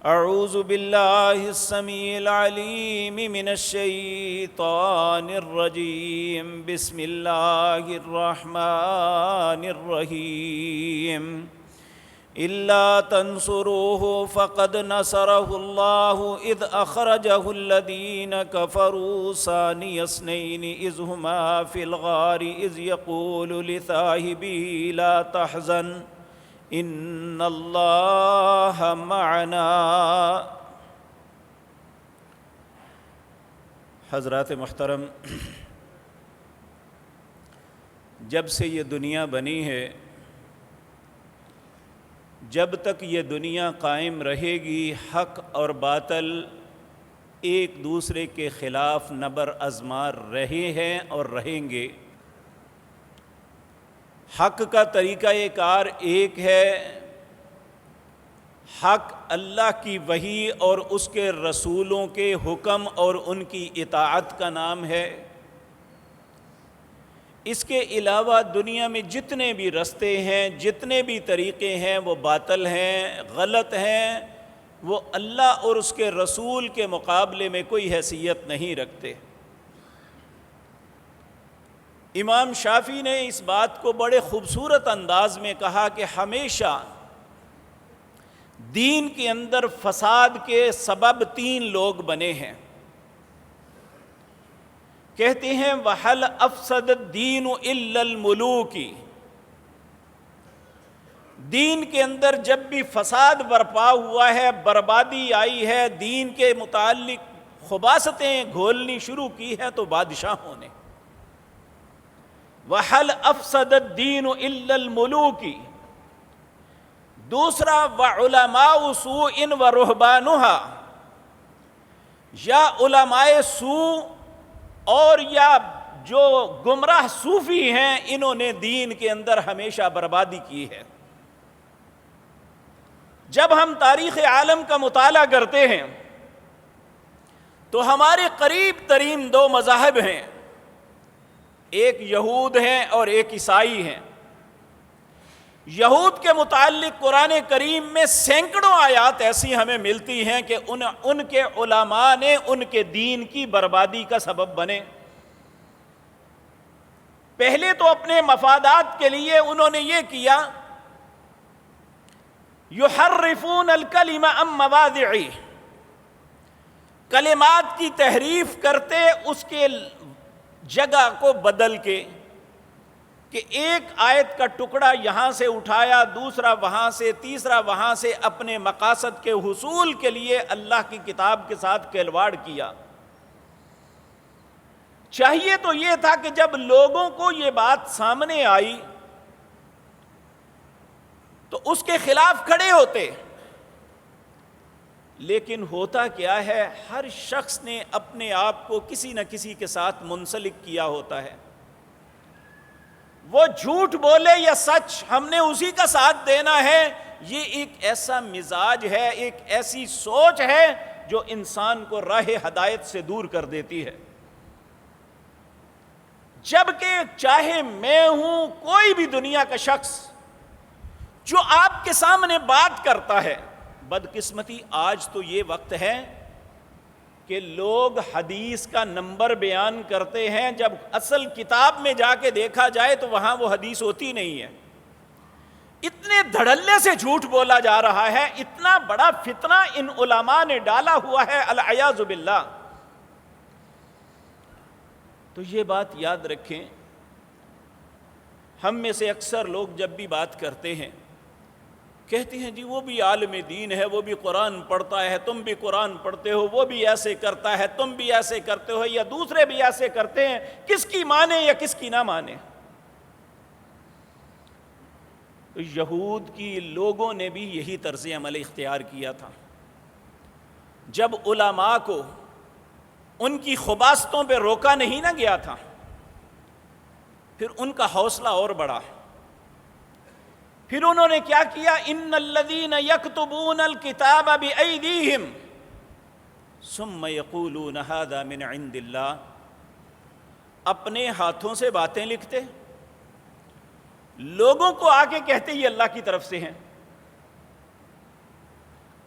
اعوذ باللہ السمیع العلیم من الشیطان الرجیم بسم اللہ الرحمن الرحیم الا تنصروه فقد نصره الله اذ اخرجه الذين كفروا ثاني اثنين اذ هما في الغار اذ يقول لصاحبه لا تحزن ان اللہ معنا۔ حضرات محترم، جب سے یہ دنیا بنی ہے، جب تک یہ دنیا قائم رہے گی، حق اور باطل ایک دوسرے کے خلاف نبر آزما رہے ہیں اور رہیں گے۔ حق کا طریقہ کار ایک ہے، حق اللہ کی وحی اور اس کے رسولوں کے حکم اور ان کی اطاعت کا نام ہے۔ اس کے علاوہ دنیا میں جتنے بھی رستے ہیں، جتنے بھی طریقے ہیں، وہ باطل ہیں، غلط ہیں، وہ اللہ اور اس کے رسول کے مقابلے میں کوئی حیثیت نہیں رکھتے۔ امام شافعی نے اس بات کو بڑے خوبصورت انداز میں کہا کہ ہمیشہ دین کے اندر فساد کے سبب 3 لوگ بنے ہیں۔ کہتے ہیں وَحَلْ أَفْسَدَ الدِّينُ إِلَّا الْمُلُوكِ، دین کے اندر جب بھی فساد برپا ہوا ہے، بربادی آئی ہے، دین کے متعلق خباثتیں گھولنی شروع کی ہے تو بادشاہوں نے۔ وَحَلْ أَفْسَدَ الدِّينُ إِلَّا الْمُلُوكِ، دوسرا وَعُلَمَاءُ سُوءٍ وَرُهْبَانُهَا، یا علماء سوء اور یا جو گمراہ صوفی ہیں، انہوں نے دین کے اندر ہمیشہ بربادی کی ہے۔ جب ہم تاریخ عالم کا مطالعہ کرتے ہیں تو ہمارے قریب ترین 2 مذاہب ہیں، ایک یہود ہیں اور ایک عیسائی ہیں۔ یہود کے متعلق قرآن کریم میں سینکڑوں آیات ایسی ہمیں ملتی ہیں کہ ان کے علماء نے ان کے دین کی بربادی کا سبب بنے۔ پہلے تو اپنے مفادات کے لیے انہوں نے یہ کیا، یحرفون الکلم عن مواضعہ، کلمات کی تحریف کرتے، اس کے جگہ کو بدل کے، کہ ایک آیت کا ٹکڑا یہاں سے اٹھایا، دوسرا وہاں سے، تیسرا وہاں سے، اپنے مقاصد کے حصول کے لیے اللہ کی کتاب کے ساتھ کھلواڑ کیا۔ چاہیے تو یہ تھا کہ جب لوگوں کو یہ بات سامنے آئی تو اس کے خلاف کھڑے ہوتے، لیکن ہوتا کیا ہے، ہر شخص نے اپنے آپ کو کسی نہ کسی کے ساتھ منسلک کیا ہوتا ہے۔ وہ جھوٹ بولے یا سچ، ہم نے اسی کا ساتھ دینا ہے۔ یہ ایک ایسا مزاج ہے، ایک ایسی سوچ ہے جو انسان کو راہ ہدایت سے دور کر دیتی ہے۔ جبکہ چاہے میں ہوں، کوئی بھی دنیا کا شخص جو آپ کے سامنے بات کرتا ہے، بدقسمتی آج تو یہ وقت ہے کہ لوگ حدیث کا نمبر بیان کرتے ہیں، جب اصل کتاب میں جا کے دیکھا جائے تو وہاں وہ حدیث ہوتی نہیں ہے۔ اتنے دھڑلے سے جھوٹ بولا جا رہا ہے، اتنا بڑا فتنہ ان علماء نے ڈالا ہوا ہے، العیاذ باللہ۔ تو یہ بات یاد رکھیں، ہم میں سے اکثر لوگ جب بھی بات کرتے ہیں کہتے ہیں جی وہ بھی عالم دین ہے، وہ بھی قرآن پڑھتا ہے، تم بھی قرآن پڑھتے ہو، وہ بھی ایسے کرتا ہے، تم بھی ایسے کرتے ہو، یا دوسرے بھی ایسے کرتے ہیں، کس کی مانے یا کس کی نہ مانے۔ یہود کی لوگوں نے بھی یہی طرز عمل اختیار کیا تھا۔ جب علماء کو ان کی خباثتوں پہ روکا نہیں نہ گیا تھا، پھر ان کا حوصلہ اور بڑھا۔ پھر انہوں نے کیا کیا، ان الذین یکتبون الکتاب بایدیہم ثم یقولون ھذا من عند اللہ، اپنے ہاتھوں سے باتیں لکھتے، لوگوں کو آ کے کہتے یہ اللہ کی طرف سے ہیں۔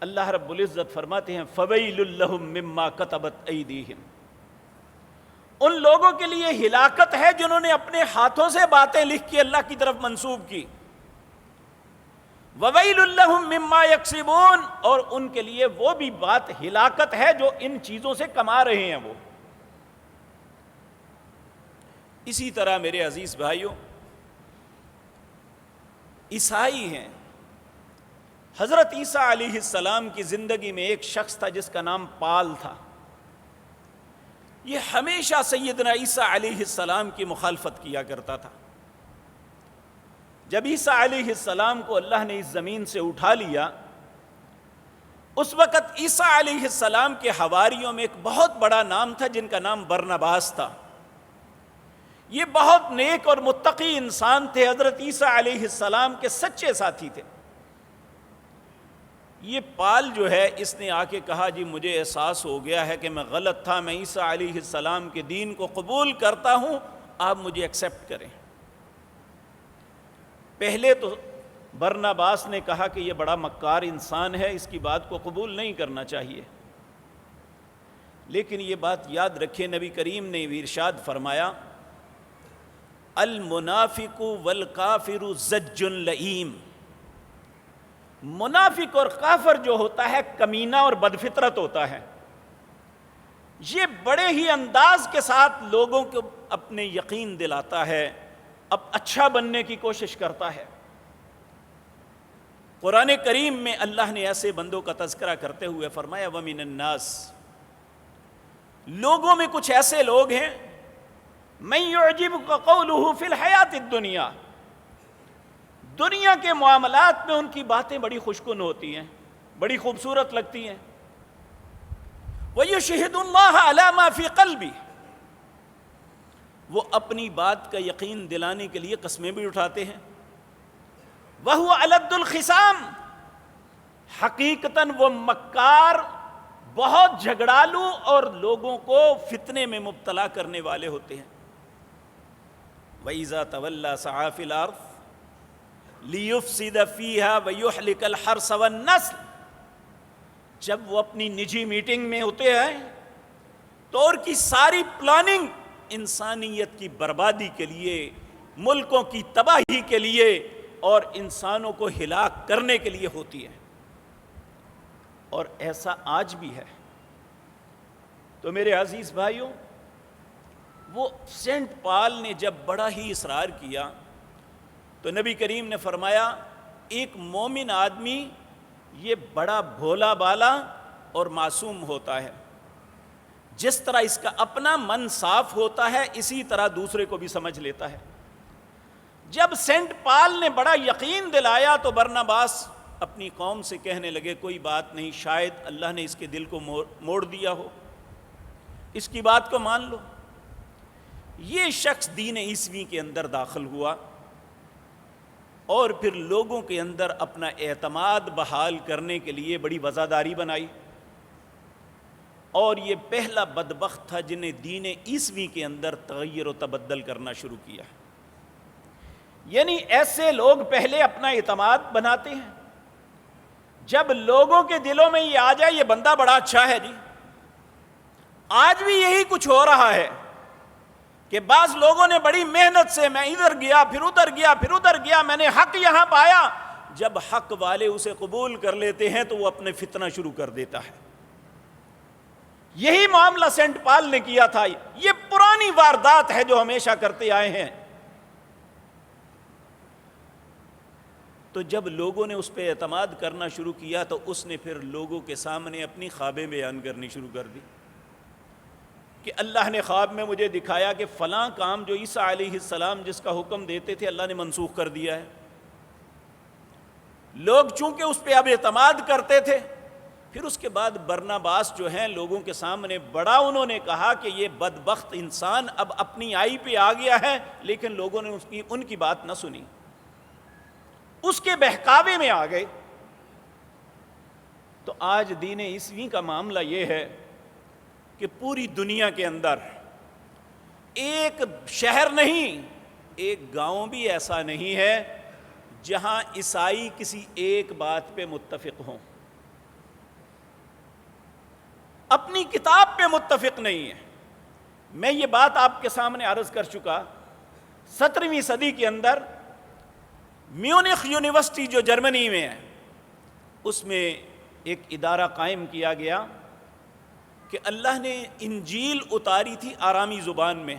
اللہ رب العزت فرماتے ہیں فَوَيْلٌ لَّهُم مِّمَّا كَتَبَتْ أَيْدِيهِمْ، ان لوگوں کے لیے ہلاکت ہے جنہوں نے اپنے ہاتھوں سے باتیں لکھ کے اللہ کی طرف منسوب کی. وَوَيْلٌ لَّهُم مِّمَّا يَكْسِبُونَ، اور ان کے لیے وہ بھی بات ہلاکت ہے جو ان چیزوں سے کما رہے ہیں وہ. اسی طرح میرے عزیز بھائیوں، عیسائی ہیں. حضرت عیسیٰ علیہ السلام کی زندگی میں ایک شخص تھا جس کا نام پال تھا. یہ ہمیشہ سیدنا عیسیٰ علیہ السلام کی مخالفت کیا کرتا تھا. جب عیسیٰ علیہ السلام کو اللہ نے اس زمین سے اٹھا لیا، اس وقت عیسیٰ علیہ السلام کے حواریوں میں ایک بہت بڑا نام تھا جن کا نام برنباس تھا. یہ بہت نیک اور متقی انسان تھے، حضرت عیسیٰ علیہ السلام کے سچے ساتھی تھے. یہ پال جو ہے، اس نے آ کے کہا جی مجھے احساس ہو گیا ہے کہ میں غلط تھا، میں عیسیٰ علیہ السلام کے دین کو قبول کرتا ہوں، آپ مجھے ایکسیپٹ کریں. پہلے تو برنباس نے کہا کہ یہ بڑا مکار انسان ہے، اس کی بات کو قبول نہیں کرنا چاہیے. لیکن یہ بات یاد رکھے، نبی کریم نے بھی ارشاد فرمایا المنافق والکافر زج لئیم، منافق اور کافر جو ہوتا ہے کمینہ اور بدفطرت ہوتا ہے. یہ بڑے ہی انداز کے ساتھ لوگوں کو اپنے یقین دلاتا ہے، اب اچھا بننے کی کوشش کرتا ہے. قرآن کریم میں اللہ نے ایسے بندوں کا تذکرہ کرتے ہوئے فرمایا وَمِنَ النَّاسِ، لوگوں میں کچھ ایسے لوگ ہیں مَن يُعْجِبُكَ قَوْلُهُ فِي الْحَيَاةِ الدُّنْيَا، دنیا کے معاملات میں ان کی باتیں بڑی خوشکن ہوتی ہیں، بڑی خوبصورت لگتی ہیں. وَيُشْهِدُ اللَّهَ عَلَى مَا فِي قَلْبِهِ، وہ اپنی بات کا یقین دلانے کے لیے قسمیں بھی اٹھاتے ہیں. وَهُوَ أَلَدُّ الْخِصَامِ، حقیقتاً وہ مکار، بہت جھگڑالو اور لوگوں کو فتنے میں مبتلا کرنے والے ہوتے ہیں. وَإِذَا تَوَلَّى سَعَىٰ فِي الْأَرْضِ لِيُفْسِدَ فِيهَا وَيُهْلِكَ الْحَرْثَ وَالنَّسْلَ، جب وہ اپنی نجی میٹنگ میں ہوتے ہیں تو اور کی ساری پلاننگ انسانیت کی بربادی کے لیے، ملکوں کی تباہی کے لیے اور انسانوں کو ہلاک کرنے کے لیے ہوتی ہے. اور ایسا آج بھی ہے. تو میرے عزیز بھائیوں، وہ سینٹ پال نے جب بڑا ہی اصرار کیا تو نبی کریم نے فرمایا ایک مومن آدمی یہ بڑا بھولا بالا اور معصوم ہوتا ہے. جس طرح اس کا اپنا من صاف ہوتا ہے اسی طرح دوسرے کو بھی سمجھ لیتا ہے. جب سینٹ پال نے بڑا یقین دلایا تو برنباس اپنی قوم سے کہنے لگے کوئی بات نہیں، شاید اللہ نے اس کے دل کو موڑ دیا ہو، اس کی بات کو مان لو. یہ شخص دین عیسوی کے اندر داخل ہوا اور پھر لوگوں کے اندر اپنا اعتماد بحال کرنے کے لیے بڑی وزاداری بنائی. اور یہ پہلا بدبخت تھا جنہیں دین عیسوی کے اندر تغیر و تبدل کرنا شروع کیا. یعنی ایسے لوگ پہلے اپنا اعتماد بناتے ہیں، جب لوگوں کے دلوں میں یہ آ جائے یہ بندہ بڑا اچھا ہے جی. آج بھی یہی کچھ ہو رہا ہے کہ بعض لوگوں نے بڑی محنت سے، میں ادھر گیا پھر ادھر گیا پھر ادھر گیا، میں نے حق یہاں پایا. جب حق والے اسے قبول کر لیتے ہیں تو وہ اپنے فتنہ شروع کر دیتا ہے. یہی معاملہ سینٹ پال نے کیا تھا. یہ پرانی واردات ہے جو ہمیشہ کرتے آئے ہیں. تو جب لوگوں نے اس پہ اعتماد کرنا شروع کیا تو اس نے پھر لوگوں کے سامنے اپنی خوابیں بیان کرنی شروع کر دی کہ اللہ نے خواب میں مجھے دکھایا کہ فلاں کام جو عیسیٰ علیہ السلام جس کا حکم دیتے تھے اللہ نے منسوخ کر دیا ہے. لوگ چونکہ اس پہ اب اعتماد کرتے تھے، پھر اس کے بعد برنباس جو ہیں لوگوں کے سامنے بڑا انہوں نے کہا کہ یہ بدبخت انسان اب اپنی آئی پہ آ گیا ہے، لیکن لوگوں نے ان کی بات نہ سنی، اس کے بہکاوے میں آ گئے. تو آج دین عیسوی کا معاملہ یہ ہے کہ پوری دنیا کے اندر ایک شہر نہیں، ایک گاؤں بھی ایسا نہیں ہے جہاں عیسائی کسی ایک بات پہ متفق ہوں. اپنی کتاب پہ متفق نہیں ہیں۔ میں یہ بات آپ کے سامنے عرض کر چکا، 17ویں صدی کے اندر میونخ یونیورسٹی جو جرمنی میں ہے، اس میں ایک ادارہ قائم کیا گیا کہ اللہ نے انجیل اتاری تھی آرامی زبان میں،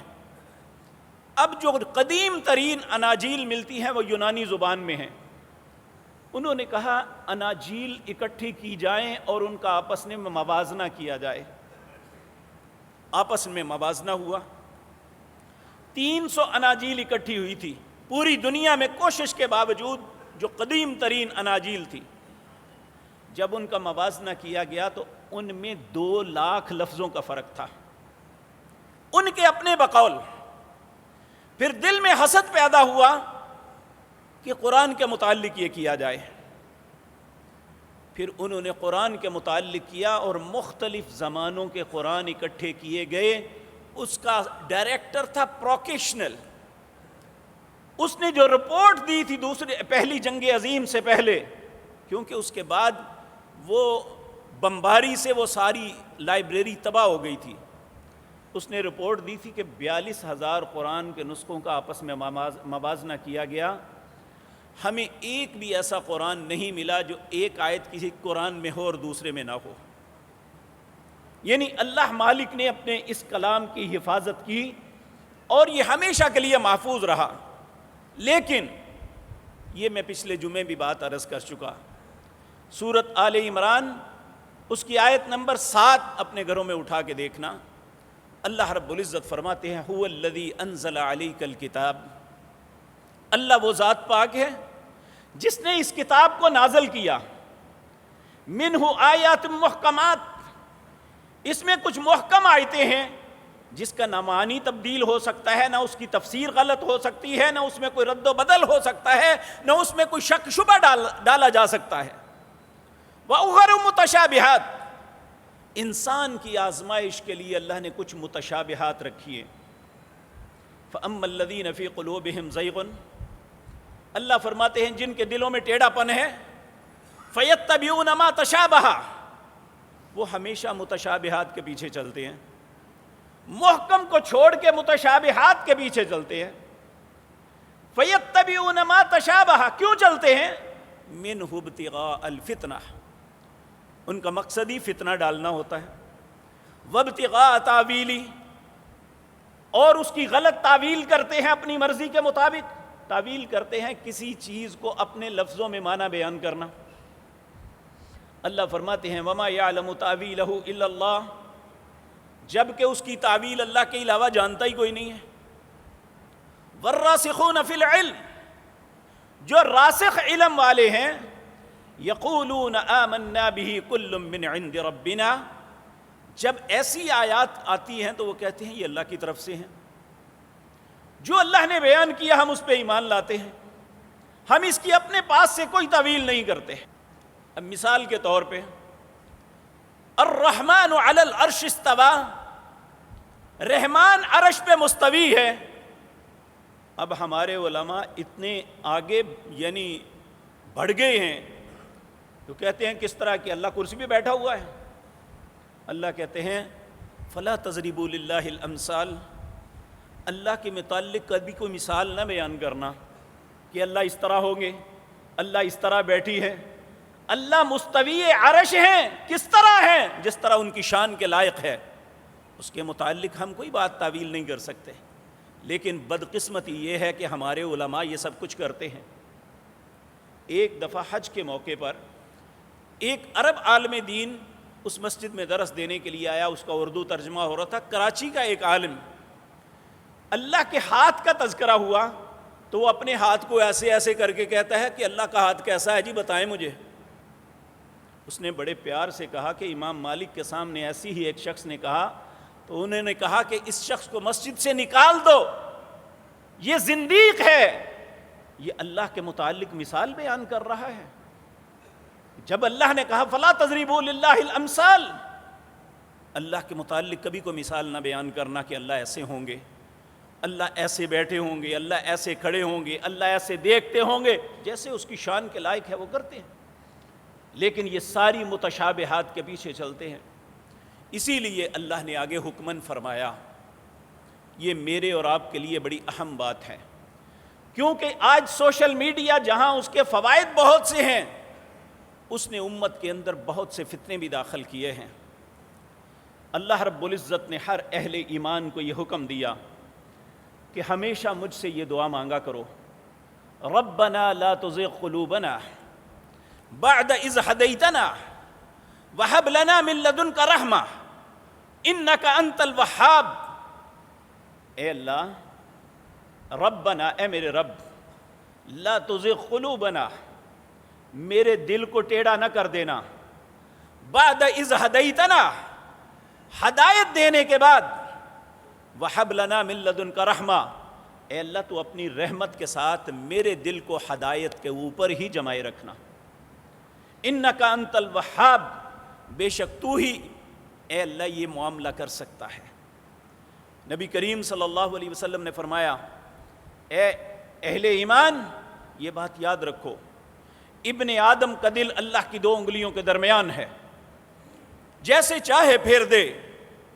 اب جو قدیم ترین اناجیل ملتی ہیں وہ یونانی زبان میں ہیں۔ انہوں نے کہا اناجیل اکٹھی کی جائیں اور ان کا آپس میں موازنہ کیا جائے۔ آپس میں موازنہ ہوا، 300 اناجیل اکٹھی ہوئی تھی پوری دنیا میں کوشش کے باوجود، جو قدیم ترین اناجیل تھی۔ جب ان کا موازنہ کیا گیا تو ان میں 2 لاکھ لفظوں کا فرق تھا، ان کے اپنے بقول۔ پھر دل میں حسد پیدا ہوا کہ قرآن کے متعلق یہ کیا جائے۔ پھر انہوں نے قرآن کے متعلق کیا اور مختلف زمانوں کے قرآن اکٹھے کیے گئے۔ اس کا ڈائریکٹر تھا پروکیشنل، اس نے جو رپورٹ دی تھی پہلی جنگ عظیم سے پہلے، کیونکہ اس کے بعد وہ بمباری سے وہ ساری لائبریری تباہ ہو گئی تھی، اس نے رپورٹ دی تھی کہ 42,000 قرآن کے نسخوں کا آپس میں موازنہ کیا گیا، ہمیں ایک بھی ایسا قرآن نہیں ملا جو ایک آیت کسی قرآن میں ہو اور دوسرے میں نہ ہو۔ یعنی اللہ مالک نے اپنے اس کلام کی حفاظت کی اور یہ ہمیشہ کے لیے محفوظ رہا۔ لیکن یہ میں پچھلے جمعے بھی بات عرض کر چکا، سورۃ آل عمران اس کی آیت نمبر 7 اپنے گھروں میں اٹھا کے دیکھنا۔ اللہ رب العزت فرماتے ہیں هو الذی انزل علیک الکتاب، اللہ وہ ذات پاک ہے جس نے اس کتاب کو نازل کیا، منہ آیات محکمات، اس میں کچھ محکم آیتیں ہیں جس کا نہ معنی تبدیل ہو سکتا ہے، نہ اس کی تفسیر غلط ہو سکتی ہے، نہ اس میں کوئی رد و بدل ہو سکتا ہے، نہ اس میں کوئی شک شبہ ڈالا جا سکتا ہے۔ وَأُخَرُ مُتَشَابِهَاتٌ، انسان کی آزمائش کے لیے اللہ نے کچھ متشابہات رکھی ہیں۔ فَأَمَّا الَّذِينَ فِي قُلُوبِهِمْ زَيْغٌ، اللہ فرماتے ہیں جن کے دلوں میں ٹیڑھا پن ہے، فَيَتَّبِعُونَ مَا تَشَابَهَ، وہ ہمیشہ متشابہات کے پیچھے چلتے ہیں، محکم کو چھوڑ کے متشابہات کے پیچھے چلتے ہیں۔ فَيَتَّبِعُونَ مَا تَشَابَهَ، کیوں چلتے ہیں؟ مِنْهُ ابْتِغَاءَ الْفِتْنَةِ، ان کا مقصد ہی فتنہ ڈالنا ہوتا ہے۔ وَابْتِغَاءَ تَأْوِيلِهِ، اور اس کی غلط تعویل کرتے ہیں، اپنی مرضی کے مطابق تعویل کرتے ہیں، کسی چیز کو اپنے لفظوں میں معنی بیان کرنا۔ اللہ فرماتے ہیں وَمَا يَعْلَمُ تَأْوِيلَهُ إِلَّا اللَّهُ، جبکہ اس کی تعویل اللہ کے علاوہ جانتا ہی کوئی نہیں ہے۔ وَالرَّاسِخُونَ فِي الْعِلْمِ، جو راسخ علم والے ہیں، یقولون آمنا به کل من عند ربنا، جب ایسی آیات آتی ہیں تو وہ کہتے ہیں یہ اللہ کی طرف سے ہیں، جو اللہ نے بیان کیا ہم اس پہ ایمان لاتے ہیں، ہم اس کی اپنے پاس سے کوئی تعویل نہیں کرتے۔ اب مثال کے طور پہ الرحمن علی العرش استوى، رحمان عرش پہ مستوی ہے۔ اب ہمارے علماء اتنے آگے یعنی بڑھ گئے ہیں تو کہتے ہیں کس طرح کہ اللہ کرسی پہ بیٹھا ہوا ہے؟ اللہ کہتے ہیں فلا تضربوا للہ الامثال، اللہ کے متعلق کبھی کوئی مثال نہ بیان کرنا کہ اللہ اس طرح ہوں گے، اللہ اس طرح بیٹھی ہے۔ اللہ مستوی عرش ہیں، کس طرح ہیں؟ جس طرح ان کی شان کے لائق ہے، اس کے متعلق ہم کوئی بات تعویل نہیں کر سکتے۔ لیکن بدقسمتی یہ ہے کہ ہمارے علماء یہ سب کچھ کرتے ہیں۔ ایک دفعہ حج کے موقع پر ایک عرب عالم دین اس مسجد میں درس دینے کے لیے آیا، اس کا اردو ترجمہ ہو رہا تھا، کراچی کا ایک عالم۔ اللہ کے ہاتھ کا تذکرہ ہوا تو وہ اپنے ہاتھ کو ایسے ایسے کر کے کہتا ہے کہ اللہ کا ہاتھ کیسا ہے جی بتائیں مجھے۔ اس نے بڑے پیار سے کہا کہ امام مالک کے سامنے ایسی ہی ایک شخص نے کہا تو انہوں نے کہا کہ اس شخص کو مسجد سے نکال دو، یہ زندیق ہے، یہ اللہ کے متعلق مثال بیان کر رہا ہے۔ جب اللہ نے کہا فلا تضربوا للہ الامثال، اللہ کے متعلق کبھی کوئی مثال نہ بیان کرنا کہ اللہ ایسے ہوں گے، اللہ ایسے بیٹھے ہوں گے، اللہ ایسے کھڑے ہوں گے، اللہ ایسے دیکھتے ہوں گے، جیسے اس کی شان کے لائق ہے وہ کرتے ہیں۔ لیکن یہ ساری متشابہات کے پیچھے چلتے ہیں۔ اسی لیے اللہ نے آگے حکمن فرمایا، یہ میرے اور آپ کے لیے بڑی اہم بات ہے، کیونکہ آج سوشل میڈیا جہاں اس کے فوائد بہت سے ہیں، اس نے امت کے اندر بہت سے فتنے بھی داخل کیے ہیں۔ اللہ رب العزت نے ہر اہل ایمان کو یہ حکم دیا کہ ہمیشہ مجھ سے یہ دعا مانگا کرو، ربنا لا تزغ قلوبنا بعد اذ ہدیتنا وہب لنا من لدنک رحمہ انک انت الوہاب۔ اے اللہ، ربنا، اے میرے رب، لا تزغ قلوبنا، میرے دل کو ٹیڑھا نہ کر دینا، بعد اذ ہدیتنا، ہدایت دینے کے بعد، وہب لنا من لدنک رحمہ، اے اللہ تو اپنی رحمت کے ساتھ میرے دل کو ہدایت کے اوپر ہی جمائے رکھنا، انک انت الوہاب، بے شک تو ہی اے اللہ یہ معاملہ کر سکتا ہے۔ نبی کریم صلی اللہ علیہ وسلم نے فرمایا، اے اہل ایمان، یہ بات یاد رکھو، ابن آدم کا دل اللہ کی 2 انگلیوں کے درمیان ہے، جیسے چاہے پھیر دے،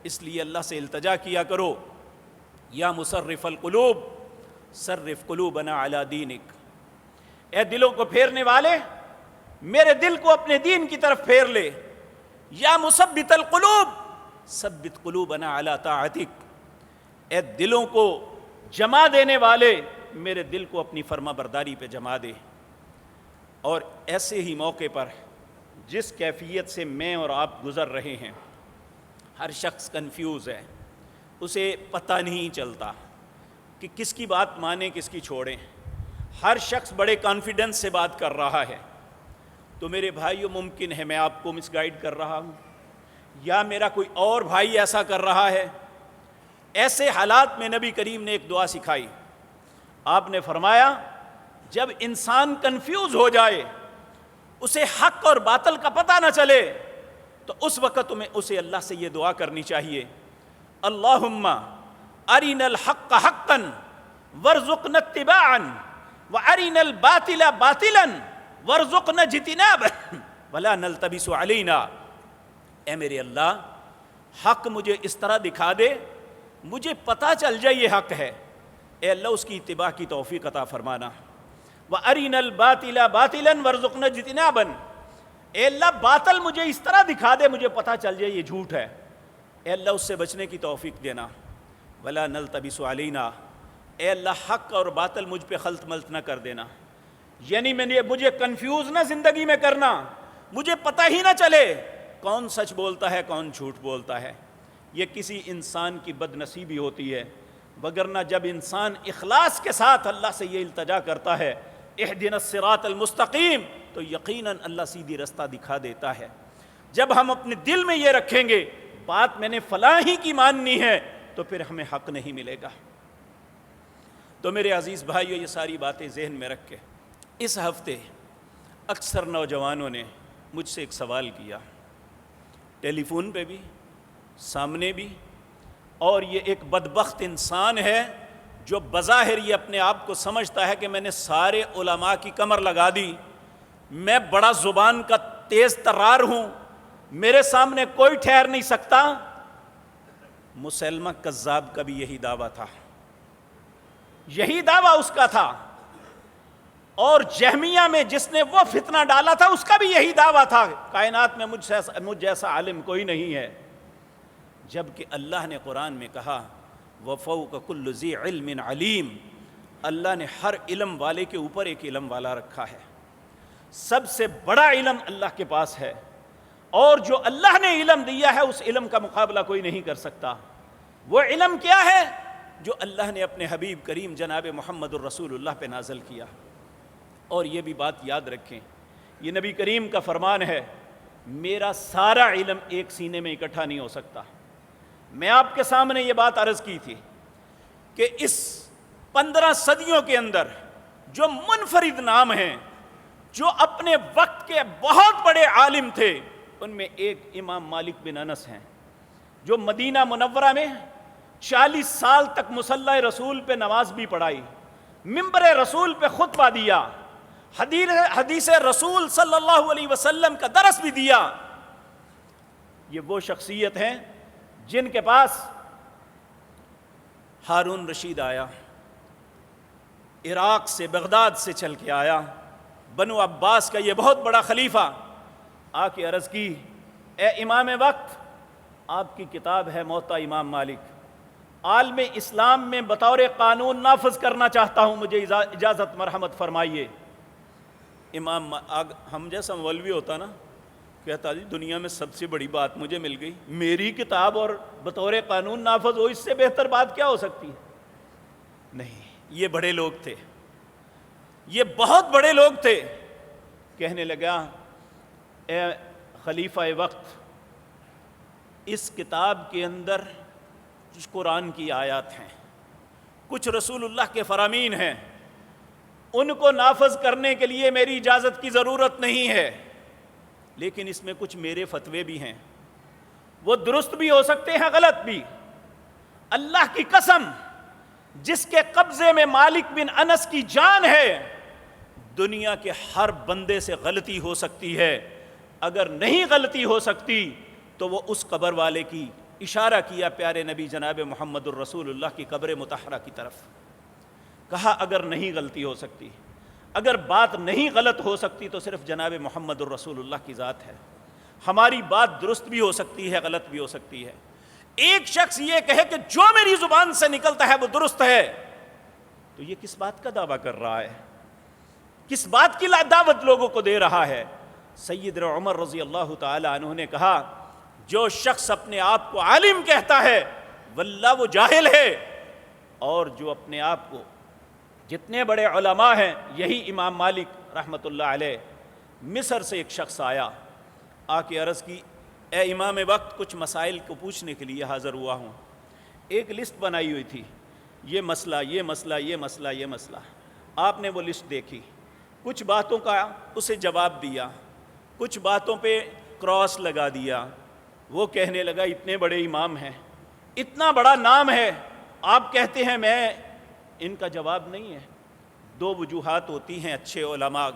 اس لیے اللہ سے التجا کیا کرو، یا مصرف القلوب صرف قلوبنا علی دینک، اے دلوں کو پھیرنے والے، میرے دل کو اپنے دین کی طرف پھیر لے، یا مثبت القلوب ثبت قلوبنا علی طاعتک، اے دلوں کو جمع دینے والے، میرے دل کو اپنی فرما برداری پہ جمع دے۔ اور ایسے ہی موقع پر جس کیفیت سے میں اور آپ گزر رہے ہیں، ہر شخص کنفیوز ہے، اسے پتہ نہیں چلتا کہ کس کی بات مانیں کس کی چھوڑیں، ہر شخص بڑے کانفیڈنس سے بات کر رہا ہے، تو میرے بھائیوں ممکن ہے میں آپ کو مس گائیڈ کر رہا ہوں، یا میرا کوئی اور بھائی ایسا کر رہا ہے۔ ایسے حالات میں نبی کریم نے ایک دعا سکھائی، آپ نے فرمایا جب انسان کنفیوز ہو جائے، اسے حق اور باطل کا پتہ نہ چلے، تو اس وقت تمہیں اسے اللہ سے یہ دعا کرنی چاہیے، اللہم ارنا الحق حقا وارزقنا اتباعا وارنا الباطل باطلا وارزقنا اجتنابا ولا نلتبس علینا۔ اے میرے اللہ، حق مجھے اس طرح دکھا دے، مجھے پتہ چل جائے یہ حق ہے، اے اللہ اس کی اتباع کی توفیق عطا فرمانا، وَأَرِنَا الْبَاطِلَ بَاطِلًا وَارْزُقْنَا اجْتِنَابًا، اے اللہ باطل مجھے اس طرح دکھا دے مجھے پتہ چل جائے یہ جھوٹ ہے، اے اللہ اس سے بچنے کی توفیق دینا، وَلَا نَلْتَبِسُ عَلَيْنَا، اے اللہ حق اور باطل مجھ پہ خلط ملط نہ کر دینا، یعنی مجھے کنفیوز نہ زندگی میں کرنا، مجھے پتہ ہی نہ چلے کون سچ بولتا ہے کون جھوٹ بولتا ہے۔ یہ کسی انسان کی بد نصیبی ہوتی ہے، وگرنہ جب انسان اخلاص کے ساتھ اللہ سے یہ التجا کرتا ہے، اہدنا الصراط المستقیم، تو یقیناً اللہ سیدھی رستہ دکھا دیتا ہے۔ جب ہم اپنے دل میں یہ رکھیں گے بات میں نے فلاں ہی کی ماننی ہے، تو پھر ہمیں حق نہیں ملے گا۔ تو میرے عزیز بھائیو، یہ ساری باتیں ذہن میں رکھ کے اس ہفتے اکثر نوجوانوں نے مجھ سے ایک سوال کیا، ٹیلی فون پہ بھی، سامنے بھی، اور یہ ایک بدبخت انسان ہے جو بظاہر یہ اپنے آپ کو سمجھتا ہے کہ میں نے سارے علماء کی کمر لگا دی، میں بڑا زبان کا تیز ترار ہوں، میرے سامنے کوئی ٹھہر نہیں سکتا۔ مسلمہ کذاب کا بھی یہی دعویٰ تھا، یہی دعویٰ اس کا تھا، اور جہمیہ میں جس نے وہ فتنہ ڈالا تھا اس کا بھی یہی دعویٰ تھا، کائنات میں مجھ جیسا عالم کوئی نہیں ہے، جبکہ اللہ نے قرآن میں کہا وَفَوْقَ كُلِّ ذِي عِلْمٍ عَلِيمٍ، اللہ نے ہر علم والے کے اوپر ایک علم والا رکھا ہے، سب سے بڑا علم اللہ کے پاس ہے، اور جو اللہ نے علم دیا ہے اس علم کا مقابلہ کوئی نہیں کر سکتا۔ وہ علم کیا ہے؟ جو اللہ نے اپنے حبیب کریم جناب محمد الرسول اللہ پہ نازل کیا۔ اور یہ بھی بات یاد رکھیں، یہ نبی کریم کا فرمان ہے، میرا سارا علم ایک سینے میں اکٹھا نہیں ہو سکتا۔ میں آپ کے سامنے یہ بات عرض کی تھی کہ اس 15 صدیوں کے اندر جو منفرد نام ہیں، جو اپنے وقت کے بہت بڑے عالم تھے، ان میں ایک امام مالک بن انس ہیں، جو مدینہ منورہ میں 40 سال تک مصلی رسول پہ نماز بھی پڑھائی، ممبر رسول پہ خطبہ دیا، حدیث رسول صلی اللہ علیہ وسلم کا درس بھی دیا، یہ وہ شخصیت ہیں جن کے پاس ہارون رشید آیا، عراق سے، بغداد سے چل کے آیا، بنو عباس کا یہ بہت بڑا خلیفہ، آ کے عرض کی اے امام وقت، آپ کی کتاب ہے موطا امام مالک، عالم اسلام میں بطور قانون نافذ کرنا چاہتا ہوں، مجھے اجازت مرحمت فرمائیے۔ امام ہم جیسا مولوی ہوتا نا، کہتا جی دنیا میں سب سے بڑی بات مجھے مل گئی، میری کتاب اور بطور قانون نافذ ہو، اس سے بہتر بات کیا ہو سکتی ہے؟ نہیں، یہ بڑے لوگ تھے، یہ بہت بڑے لوگ تھے۔ کہنے لگا اے خلیفہ وقت، اس کتاب کے اندر کچھ قرآن کی آیات ہیں، کچھ رسول اللہ کے فرامین ہیں، ان کو نافذ کرنے کے لیے میری اجازت کی ضرورت نہیں ہے، لیکن اس میں کچھ میرے فتوے بھی ہیں، وہ درست بھی ہو سکتے ہیں، غلط بھی۔ اللہ کی قسم، جس کے قبضے میں مالک بن انس کی جان ہے، دنیا کے ہر بندے سے غلطی ہو سکتی ہے، اگر نہیں غلطی ہو سکتی تو وہ اس قبر والے کی اشارہ کیا پیارے نبی جناب محمد الرسول اللہ کی قبر مطہرہ کی طرف، کہا اگر نہیں غلطی ہو سکتی، اگر بات نہیں غلط ہو سکتی تو صرف جناب محمد الرسول اللہ کی ذات ہے، ہماری بات درست بھی ہو سکتی ہے، غلط بھی ہو سکتی ہے۔ ایک شخص یہ کہے کہ جو میری زبان سے نکلتا ہے وہ درست ہے، تو یہ کس بات کا دعویٰ کر رہا ہے؟ کس بات کی دعوت لوگوں کو دے رہا ہے؟ سیدنا عمر رضی اللہ تعالی عنہ نے کہا جو شخص اپنے آپ کو عالم کہتا ہے واللہ وہ جاہل ہے، اور جو اپنے آپ کو، جتنے بڑے علماء ہیں، یہی امام مالک رحمۃ اللہ علیہ، مصر سے ایک شخص آیا، آ کے عرض کی اے امام وقت، کچھ مسائل کو پوچھنے کے لیے حاضر ہوا ہوں۔ ایک لسٹ بنائی ہوئی تھی، یہ مسئلہ، یہ مسئلہ، یہ مسئلہ، یہ مسئلہ۔ آپ نے وہ لسٹ دیکھی، کچھ باتوں کا اسے جواب دیا، کچھ باتوں پہ کراس لگا دیا۔ وہ کہنے لگا اتنے بڑے امام ہیں، اتنا بڑا نام ہے، آپ کہتے ہیں میں، ان کا جواب نہیں ہے۔ دو وجوہات ہوتی ہیں اچھے علماء،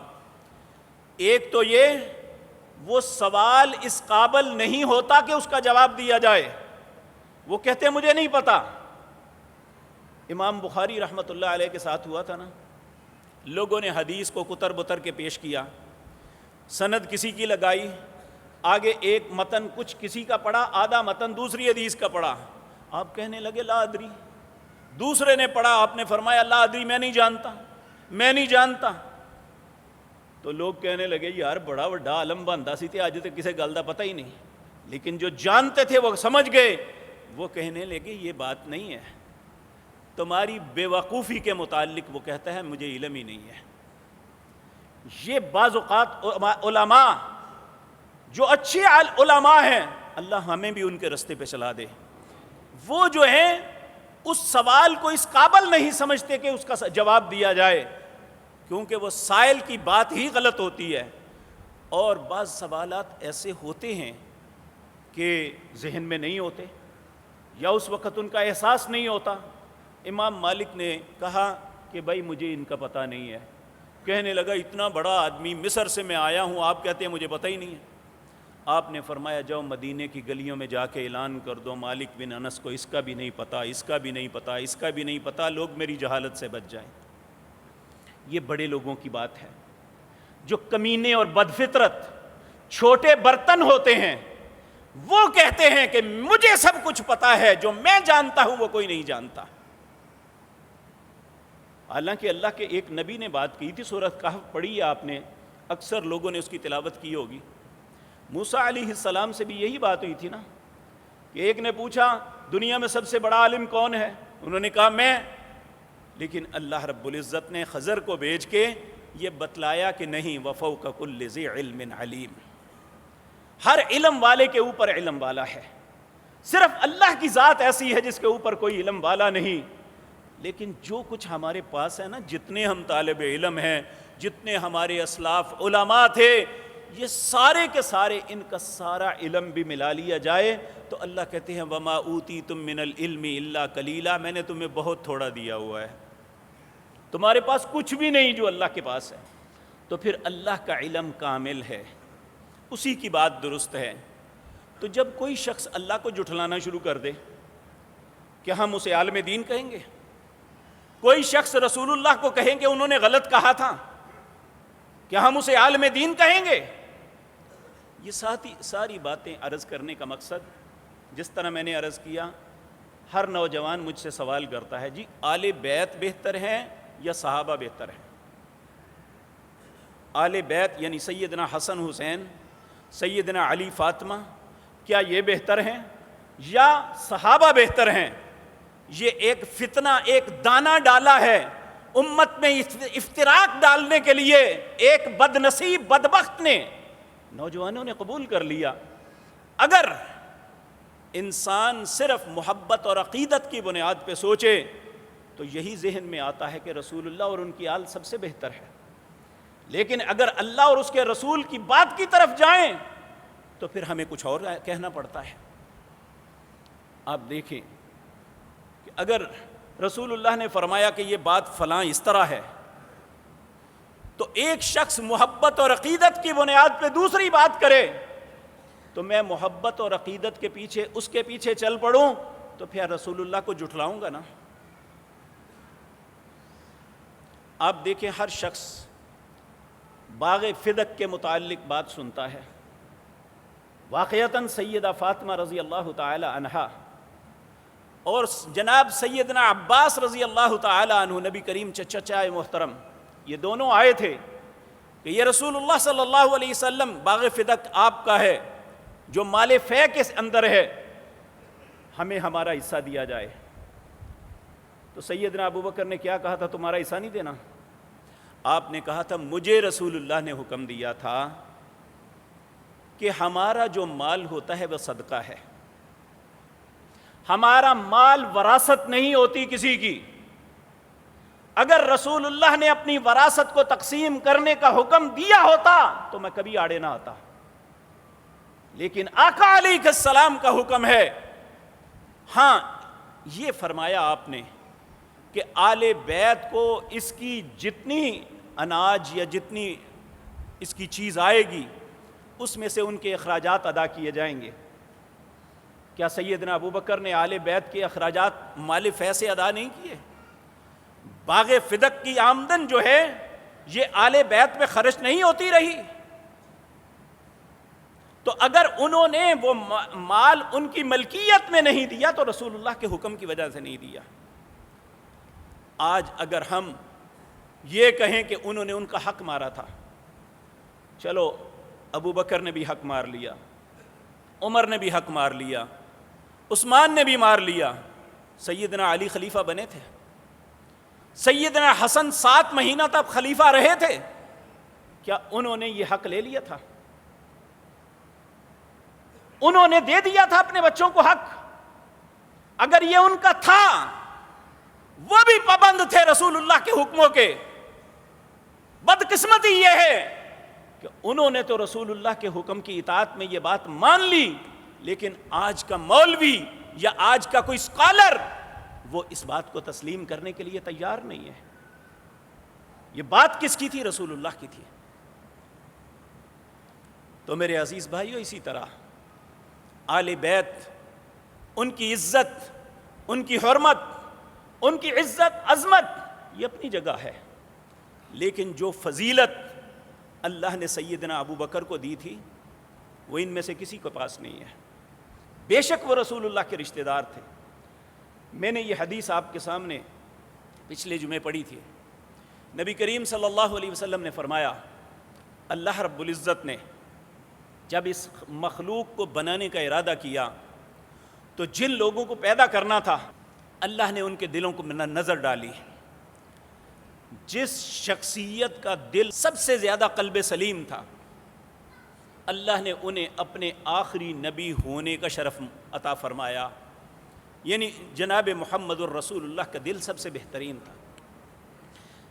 ایک تو یہ وہ سوال اس قابل نہیں ہوتا کہ اس کا جواب دیا جائے، وہ کہتے ہیں مجھے نہیں پتا۔ امام بخاری رحمۃ اللہ علیہ کے ساتھ ہوا تھا نا، لوگوں نے حدیث کو کتر بتر کے پیش کیا، سند کسی کی لگائی، آگے ایک متن کچھ کسی کا پڑھا، آدھا متن دوسری حدیث کا پڑھا، آپ کہنے لگے لا ادری، دوسرے نے پڑھا، آپ نے فرمایا لا ادری، میں نہیں جانتا، میں نہیں جانتا۔ تو لوگ کہنے لگے یار بڑا وڈا عالم بندا سی تے اج تے کسے گل دا پتہ ہی نہیں، لیکن جو جانتے تھے وہ سمجھ گئے، وہ کہنے لگے یہ بات نہیں ہے، تمہاری بے وقوفی کے متعلق وہ کہتا ہے مجھے علم ہی نہیں ہے۔ یہ بعض اوقات علماء جو اچھے علماء ہیں، اللہ ہمیں بھی ان کے رستے پہ چلا دے، وہ جو ہیں اس سوال کو اس قابل نہیں سمجھتے کہ اس کا جواب دیا جائے، کیونکہ وہ سائل کی بات ہی غلط ہوتی ہے۔ اور بعض سوالات ایسے ہوتے ہیں کہ ذہن میں نہیں ہوتے یا اس وقت ان کا احساس نہیں ہوتا۔ امام مالک نے کہا کہ بھائی مجھے ان کا پتہ نہیں ہے۔ کہنے لگا اتنا بڑا آدمی، مصر سے میں آیا ہوں، آپ کہتے ہیں مجھے پتہ ہی نہیں ہے۔ آپ نے فرمایا جاؤ مدینے کی گلیوں میں جا کے اعلان کر دو مالک بن انس کو اس کا بھی نہیں پتہ، اس کا بھی نہیں پتہ، اس کا بھی نہیں پتہ، لوگ میری جہالت سے بچ جائیں۔ یہ بڑے لوگوں کی بات ہے، جو کمینے اور بدفطرت چھوٹے برتن ہوتے ہیں، وہ کہتے ہیں کہ مجھے سب کچھ پتہ ہے، جو میں جانتا ہوں وہ کوئی نہیں جانتا۔ حالانکہ اللہ کے ایک نبی نے بات کی تھی، سورۃ کہف پڑھی ہے آپ نے، اکثر لوگوں نے اس کی تلاوت کی ہوگی۔ موسیٰ علیہ السلام سے بھی یہی بات ہوئی تھی نا، کہ ایک نے پوچھا دنیا میں سب سے بڑا عالم کون ہے؟ انہوں نے کہا میں، لیکن اللہ رب العزت نے خضر کو بھیج کے یہ بتلایا کہ نہیں، وفوق کل ذی علم علیم، ہر علم والے کے اوپر علم والا ہے، صرف اللہ کی ذات ایسی ہے جس کے اوپر کوئی علم والا نہیں۔ لیکن جو کچھ ہمارے پاس ہے نا، جتنے ہم طالب علم ہیں، جتنے ہمارے اسلاف علماء تھے، یہ سارے کے سارے، ان کا سارا علم بھی ملا لیا جائے تو اللہ کہتے ہیں وما اوتیتم من العلم الا قلیلا، میں نے تمہیں بہت تھوڑا دیا ہوا ہے، تمہارے پاس کچھ بھی نہیں جو اللہ کے پاس ہے۔ تو پھر اللہ کا علم کامل ہے، اسی کی بات درست ہے۔ تو جب کوئی شخص اللہ کو جھٹلانا شروع کر دے، کیا ہم اسے عالم دین کہیں گے؟ کوئی شخص رسول اللہ کو کہیں کہ انہوں نے غلط کہا تھا، کیا ہم اسے عالم دین کہیں گے؟ یہ ساری باتیں عرض کرنے کا مقصد، جس طرح میں نے عرض کیا، ہر نوجوان مجھ سے سوال کرتا ہے، جی آل بیت بہتر ہیں یا صحابہ بہتر ہیں؟ آل بیت یعنی سیدنا حسن حسین، سیدنا علی فاطمہ، کیا یہ بہتر ہیں یا صحابہ بہتر ہیں؟ یہ ایک فتنہ، ایک دانہ ڈالا ہے امت میں افتراق ڈالنے کے لیے ایک بد نصیب بدبخت نے، نوجوانوں نے قبول کر لیا۔ اگر انسان صرف محبت اور عقیدت کی بنیاد پہ سوچے تو یہی ذہن میں آتا ہے کہ رسول اللہ اور ان کی آل سب سے بہتر ہے، لیکن اگر اللہ اور اس کے رسول کی بات کی طرف جائیں تو پھر ہمیں کچھ اور کہنا پڑتا ہے۔ آپ دیکھیں کہ اگر رسول اللہ نے فرمایا کہ یہ بات فلاں اس طرح ہے، تو ایک شخص محبت اور عقیدت کی بنیاد پہ دوسری بات کرے تو میں محبت اور عقیدت کے پیچھے، اس کے پیچھے چل پڑوں تو پھر رسول اللہ کو جھٹلاؤں گا نا۔ آپ دیکھیں ہر شخص باغ فدق کے متعلق بات سنتا ہے، واقعتاً سیدہ فاطمہ رضی اللہ تعالی عنہا اور جناب سیدنا عباس رضی اللہ تعالی عنہ، نبی کریم چچائے محترم، یہ دونوں آئے تھے کہ یہ رسول اللہ صلی اللہ علیہ وسلم باغ فدق آپ کا ہے، جو مال فے کے اندر ہے، ہمیں ہمارا حصہ دیا جائے۔ تو سیدنا ابو بکر نے کیا کہا تھا؟ تمہارا حصہ نہیں دینا؟ آپ نے کہا تھا مجھے رسول اللہ نے حکم دیا تھا کہ ہمارا جو مال ہوتا ہے وہ صدقہ ہے، ہمارا مال وراثت نہیں ہوتی کسی کی۔ اگر رسول اللہ نے اپنی وراثت کو تقسیم کرنے کا حکم دیا ہوتا تو میں کبھی آڑے نہ آتا، لیکن آقا علیہ السلام کا حکم ہے۔ ہاں یہ فرمایا آپ نے کہ آل بیت کو اس کی جتنی اناج یا جتنی اس کی چیز آئے گی اس میں سے ان کے اخراجات ادا کیے جائیں گے۔ کیا سیدنا ابو بکر نے آل بیت کے اخراجات مال فے سے ادا نہیں کیے؟ باغ فدق کی آمدن جو ہے یہ آل بیت میں خرچ نہیں ہوتی رہی؟ تو اگر انہوں نے وہ مال ان کی ملکیت میں نہیں دیا تو رسول اللہ کے حکم کی وجہ سے نہیں دیا۔ آج اگر ہم یہ کہیں کہ انہوں نے ان کا حق مارا تھا، چلو ابو بکر نے بھی حق مار لیا، عمر نے بھی حق مار لیا، عثمان نے بھی مار لیا، سیدنا علی خلیفہ بنے تھے، سیدنا حسن 7 مہینہ تک خلیفہ رہے تھے، کیا انہوں نے یہ حق لے لیا تھا؟ انہوں نے دے دیا تھا اپنے بچوں کو حق؟ اگر یہ ان کا تھا، وہ بھی پابند تھے رسول اللہ کے حکموں کے۔ بدقسمتی یہ ہے کہ انہوں نے تو رسول اللہ کے حکم کی اطاعت میں یہ بات مان لی، لیکن آج کا مولوی یا آج کا کوئی اسکالر وہ اس بات کو تسلیم کرنے کے لیے تیار نہیں ہے۔ یہ بات کس کی تھی؟ رسول اللہ کی تھی۔ تو میرے عزیز بھائیو، اسی طرح آل بیت، ان کی عزت، ان کی حرمت، ان کی عزت عظمت یہ اپنی جگہ ہے، لیکن جو فضیلت اللہ نے سیدنا ابو بکر کو دی تھی وہ ان میں سے کسی کے پاس نہیں ہے۔ بے شک وہ رسول اللہ کے رشتہ دار تھے۔ میں نے یہ حدیث آپ کے سامنے پچھلے جمعے پڑھی تھی۔ نبی کریم صلی اللہ علیہ وسلم نے فرمایا، اللہ رب العزت نے جب اس مخلوق کو بنانے کا ارادہ کیا تو جن لوگوں کو پیدا کرنا تھا اللہ نے ان کے دلوں کو نظر ڈالی۔ جس شخصیت کا دل سب سے زیادہ قلب سلیم تھا، اللہ نے انہیں اپنے آخری نبی ہونے کا شرف عطا فرمایا، یعنی جناب محمد الرسول اللہ کا دل سب سے بہترین تھا۔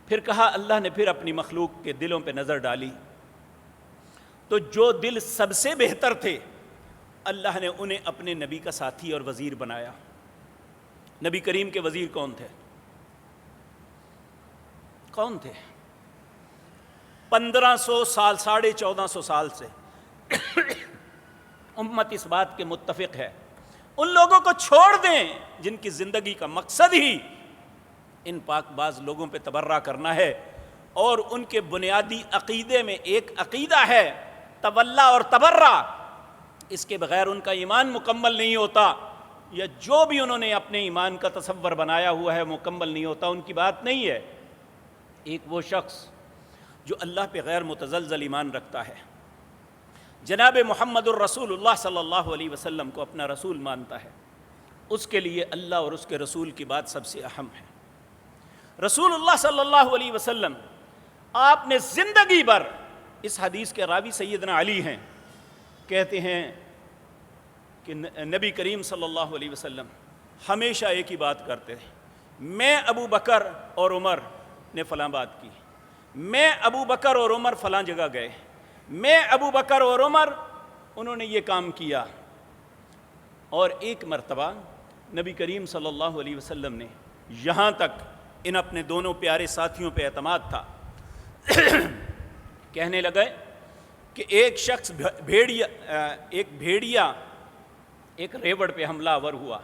پھر کہا اللہ نے پھر اپنی مخلوق کے دلوں پہ نظر ڈالی تو جو دل سب سے بہتر تھے اللہ نے انہیں اپنے نبی کا ساتھی اور وزیر بنایا۔ نبی کریم کے وزیر کون تھے؟ کون تھے؟ 1500 سال، 1450 سال سے امت اس بات کے متفق ہے، ان لوگوں کو چھوڑ دیں جن کی زندگی کا مقصد ہی ان پاک باز لوگوں پہ تبرہ کرنا ہے، اور ان کے بنیادی عقیدے میں ایک عقیدہ ہے تولا اور تبرہ، اس کے بغیر ان کا ایمان مکمل نہیں ہوتا، یا جو بھی انہوں نے اپنے ایمان کا تصور بنایا ہوا ہے مکمل نہیں ہوتا، ان کی بات نہیں ہے۔ ایک وہ شخص جو اللہ پہ غیر متزلزل ایمان رکھتا ہے، جناب محمد الرسول اللہ صلی اللہ علیہ وسلم کو اپنا رسول مانتا ہے، اس کے لیے اللہ اور اس کے رسول کی بات سب سے اہم ہے۔ رسول اللہ صلی اللہ علیہ وسلم آپ نے زندگی بھر، اس حدیث کے راوی سیدنا علی ہیں، کہتے ہیں کہ نبی کریم صلی اللہ علیہ وسلم ہمیشہ ایک ہی بات کرتے تھے، میں ابو بکر اور عمر نے فلاں بات کی، میں ابو بکر اور عمر فلاں جگہ گئے، میں ابو بکر اور عمر انہوں نے یہ کام کیا۔ اور ایک مرتبہ نبی کریم صلی اللہ علیہ وسلم نے یہاں تک ان اپنے دونوں پیارے ساتھیوں پہ اعتماد تھا، کہنے لگے کہ ایک شخص بھیڑیا ایک ریوڑ پہ حملہ آور ہوا،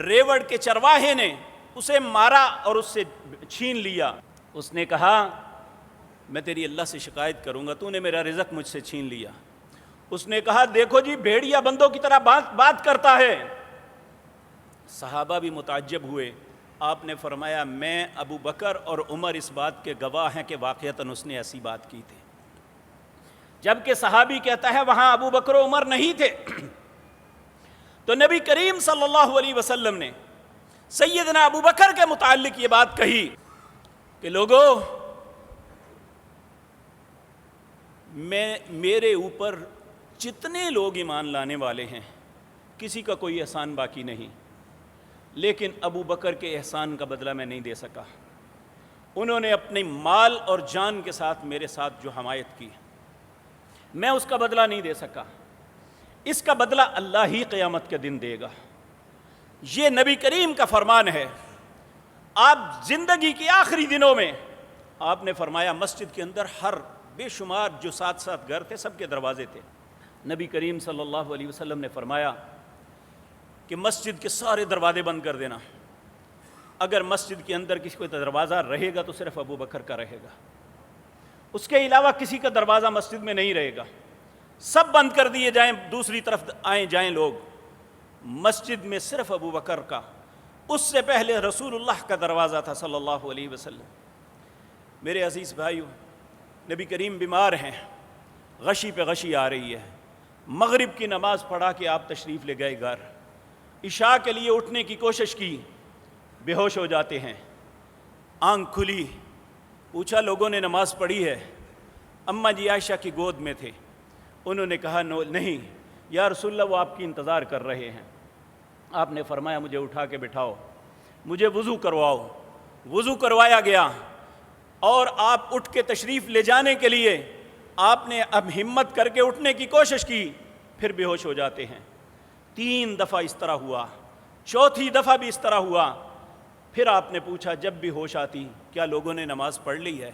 ریوڑ کے چرواہے نے اسے مارا اور اس سے چھین لیا، اس نے کہا میں تیری اللہ سے شکایت کروں گا، تو نے میرا رزق مجھ سے چھین لیا۔ اس نے کہا دیکھو جی بھیڑیا بندوں کی طرح بات کرتا ہے۔ صحابہ بھی متعجب ہوئے، آپ نے فرمایا میں ابو بکر اور عمر اس بات کے گواہ ہیں کہ واقعتاً اس نے ایسی بات کی تھی، جبکہ صحابی کہتا ہے وہاں ابو بکر و عمر نہیں تھے۔ تو نبی کریم صلی اللہ علیہ وسلم نے سیدنا ابو بکر کے متعلق یہ بات کہی کہ لوگو میرے اوپر جتنے لوگ ایمان لانے والے ہیں کسی کا کوئی احسان باقی نہیں، لیکن ابو بکر کے احسان کا بدلہ میں نہیں دے سکا، انہوں نے اپنے مال اور جان کے ساتھ میرے ساتھ جو حمایت کی میں اس کا بدلہ نہیں دے سکا، اس کا بدلہ اللہ ہی قیامت کے دن دے گا۔ یہ نبی کریم کا فرمان ہے۔ آپ زندگی کے آخری دنوں میں آپ نے فرمایا مسجد کے اندر ہر بے شمار جو ساتھ گھر تھے سب کے دروازے تھے، نبی کریم صلی اللہ علیہ وسلم نے فرمایا کہ مسجد کے سارے دروازے بند کر دینا، اگر مسجد کے اندر کسی کو دروازہ رہے گا تو صرف ابو بکر کا رہے گا، اس کے علاوہ کسی کا دروازہ مسجد میں نہیں رہے گا، سب بند کر دیے جائیں، دوسری طرف آئیں جائیں لوگ، مسجد میں صرف ابو بکر کا، اس سے پہلے رسول اللہ کا دروازہ تھا صلی اللہ علیہ وسلم۔ میرے عزیز بھائیو، نبی کریم بیمار ہیں، غشی پہ غشی آ رہی ہے، مغرب کی نماز پڑھا کے آپ تشریف لے گئے گھر، عشاء کے لیے اٹھنے کی کوشش کی، بے ہوش ہو جاتے ہیں، آنکھ کھلی، پوچھا لوگوں نے نماز پڑھی ہے؟ اماں جی عائشہ کی گود میں تھے، انہوں نے کہا نہیں یا رسول اللہ وہ آپ کی انتظار کر رہے ہیں۔ آپ نے فرمایا مجھے اٹھا کے بٹھاؤ، مجھے وضو کرواؤ، وضو کروایا گیا، اور آپ اٹھ کے تشریف لے جانے کے لیے آپ نے اب ہمت کر کے اٹھنے کی کوشش کی، پھر بے ہوش ہو جاتے ہیں۔ 3 دفعہ اس طرح ہوا، چوتھی دفعہ بھی اس طرح ہوا، پھر آپ نے پوچھا جب بھی ہوش آتی کیا لوگوں نے نماز پڑھ لی ہے؟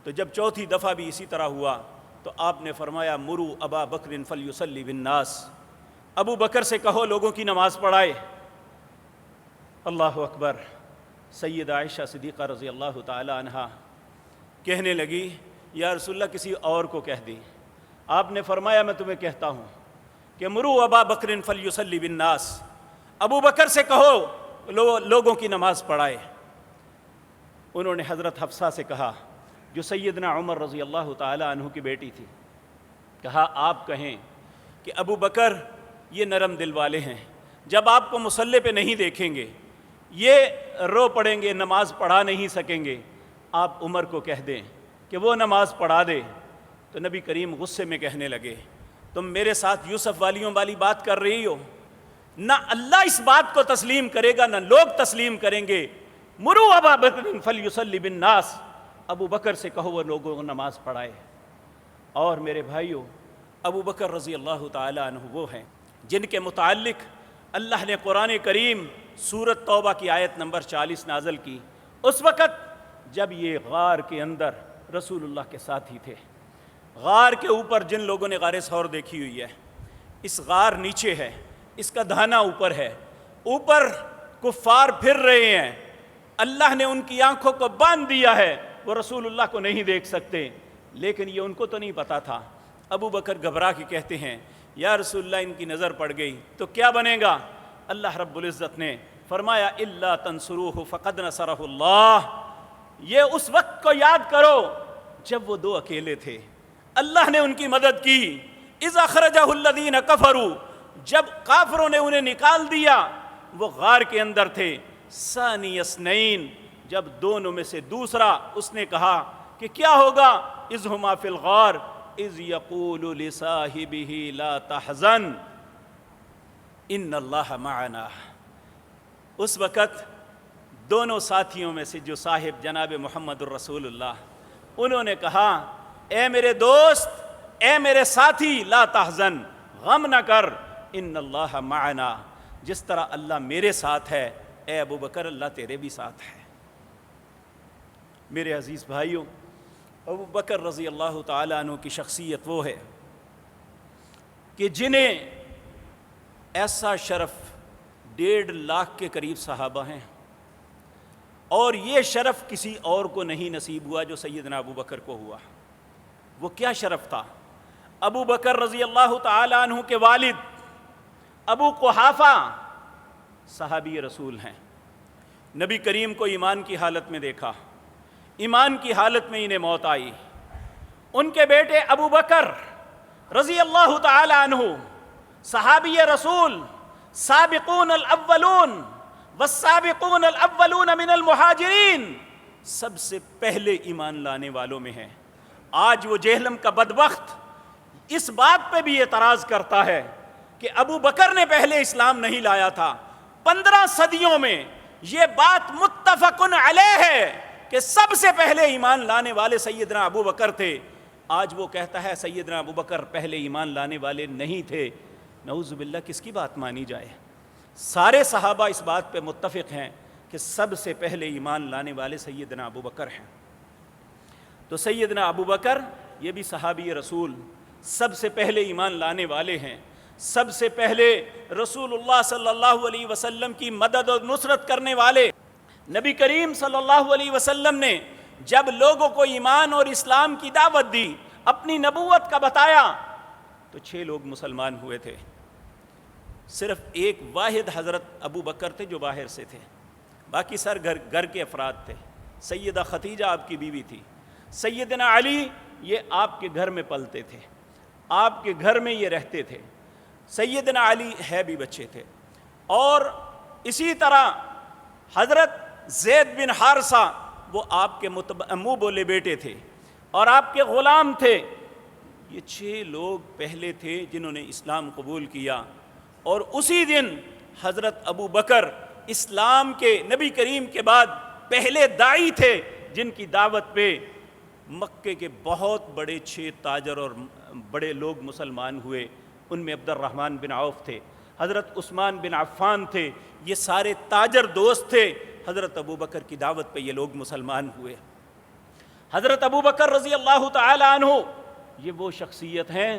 تو جب چوتھی دفعہ بھی اسی طرح ہوا تو آپ نے فرمایا مرو ابا بکر فلیصلی بالناس، ابو بکر سے کہو لوگوں کی نماز پڑھائے۔ اللہ اکبر۔ سیدہ عائشہ صدیقہ رضی اللہ تعالی عنہا کہنے لگی یا رسول اللہ کسی اور کو کہہ دی۔ آپ نے فرمایا میں تمہیں کہتا ہوں کہ مرو ابا بکر فلیصلی بالناس، ابو بکر سے کہو لوگوں کی نماز پڑھائے۔ انہوں نے حضرت حفصہ سے کہا جو سیدنا عمر رضی اللہ تعالی عنہ کی بیٹی تھی، کہا آپ کہیں کہ ابو بکر یہ نرم دل والے ہیں، جب آپ کو مصلی پہ نہیں دیکھیں گے یہ رو پڑیں گے، نماز پڑھا نہیں سکیں گے، آپ عمر کو کہہ دیں کہ وہ نماز پڑھا دے۔ تو نبی کریم غصے میں کہنے لگے تم میرے ساتھ یوسف والیوں والی بات کر رہی ہو، نہ اللہ اس بات کو تسلیم کرے گا نہ لوگ تسلیم کریں گے، مرو ابا بکر فلیصلی بالناس، ابو بکر سے کہو وہ لوگوں کو نماز پڑھائے۔ اور میرے بھائیو، ابو بکر رضی اللہ تعالی عنہ وہ ہیں جن کے متعلق اللہ نے قرآن کریم سورۃ توبہ کی آیت نمبر 40 نازل کی، اس وقت جب یہ غار کے اندر رسول اللہ کے ساتھ ہی تھے۔ غار کے اوپر جن لوگوں نے غار ثور دیکھی ہوئی ہے، اس غار نیچے ہے، اس کا دھانا اوپر ہے، اوپر کفار پھر رہے ہیں، اللہ نے ان کی آنکھوں کو باندھ دیا ہے، وہ رسول اللہ کو نہیں دیکھ سکتے، لیکن یہ ان کو تو نہیں پتا تھا۔ ابو بکر گھبرا کے کہتے ہیں یا رسول اللہ ان کی نظر پڑ گئی تو کیا بنے گا؟ اللہ رب العزت نے فرمایا الا تنصروہ فقد نصرہ اللہ، یہ اس وقت کو یاد کرو جب وہ دو اکیلے تھے، اللہ نے ان کی مدد کی۔ اذ اخرجہ الذین کفروا، جب کافروں نے انہیں نکال دیا، وہ غار کے اندر تھے، ثانی اثنین، جب دونوں میں سے دوسرا اس نے کہا کہ کیا ہوگا؟ اذ ہما فی الغار اذ یقول لصاحبہ لا تحزن ان اللہ معنا، اس وقت دونوں ساتھیوں میں سے جو صاحب جناب محمد الرسول اللہ، انہوں نے کہا اے میرے دوست، اے میرے ساتھی، لا تحزن، غم نہ کر، ان اللہ معنا، جس طرح اللہ میرے ساتھ ہے اے ابو بکر اللہ تیرے بھی ساتھ ہے۔ میرے عزیز بھائیوں، ابو بکر رضی اللہ تعالیٰ عنہ کی شخصیت وہ ہے کہ جنہیں ایسا شرف 1.5 لاکھ کے قریب صحابہ ہیں، اور یہ شرف کسی اور کو نہیں نصیب ہوا جو سیدنا ابو بکر کو ہوا۔ وہ کیا شرف تھا؟ ابو بکر رضی اللہ تعالیٰ عنہ کے والد ابو قحافہ صحابی رسول ہیں، نبی کریم کو ایمان کی حالت میں دیکھا، ایمان کی حالت میں انہیں موت آئی۔ ان کے بیٹے ابو بکر رضی اللہ تعالی عنہ صحابی رسول، سابقون الاولون والسابقون الاولون من المہاجرین، سب سے پہلے ایمان لانے والوں میں ہیں۔ آج وہ جہلم کا بدبخت اس بات پہ بھی اعتراض کرتا ہے کہ ابو بکر نے پہلے اسلام نہیں لایا تھا۔ 15 صدیوں میں یہ بات متفق علیہ ہے کہ سب سے پہلے ایمان لانے والے سیدنا ابو بکر تھے۔ آج وہ کہتا ہے سیدنا ابو بکر پہلے ایمان لانے والے نہیں تھے۔ نعوذ باللہ، کس کی بات مانی جائے؟ سارے صحابہ اس بات پہ متفق ہیں کہ سب سے پہلے ایمان لانے والے سیدنا ابو بکر ہیں۔ تو سیدنا ابو بکر یہ بھی صحابی رسول، سب سے پہلے ایمان لانے والے ہیں، سب سے پہلے رسول اللہ صلی اللہ علیہ وسلم کی مدد اور نصرت کرنے والے۔ نبی کریم صلی اللہ علیہ وسلم نے جب لوگوں کو ایمان اور اسلام کی دعوت دی، اپنی نبوت کا بتایا، تو 6 لوگ مسلمان ہوئے تھے۔ صرف ایک واحد حضرت ابو بکر تھے جو باہر سے تھے، باقی سر گھر کے افراد تھے۔ سیدہ خدیجہ آپ کی بیوی تھی، سیدنا علی یہ آپ کے گھر میں پلتے تھے، آپ کے گھر میں یہ رہتے تھے، سیدنا علی ہے بھی بچے تھے، اور اسی طرح حضرت زید بن حارثہ وہ آپ کے منہ بولے بیٹے تھے اور آپ کے غلام تھے۔ یہ 6 لوگ پہلے تھے جنہوں نے اسلام قبول کیا، اور اسی دن حضرت ابو بکر اسلام کے نبی کریم کے بعد پہلے داعی تھے جن کی دعوت پہ مکے کے بہت بڑے 6 تاجر اور بڑے لوگ مسلمان ہوئے۔ ان میں عبد الرحمن بن عوف تھے، حضرت عثمان بن عفان تھے، یہ سارے تاجر دوست تھے۔ حضرت ابو بکر کی دعوت پہ یہ لوگ مسلمان ہوئے۔ حضرت ابو بکر رضی اللہ تعالی عنہ یہ وہ شخصیت ہیں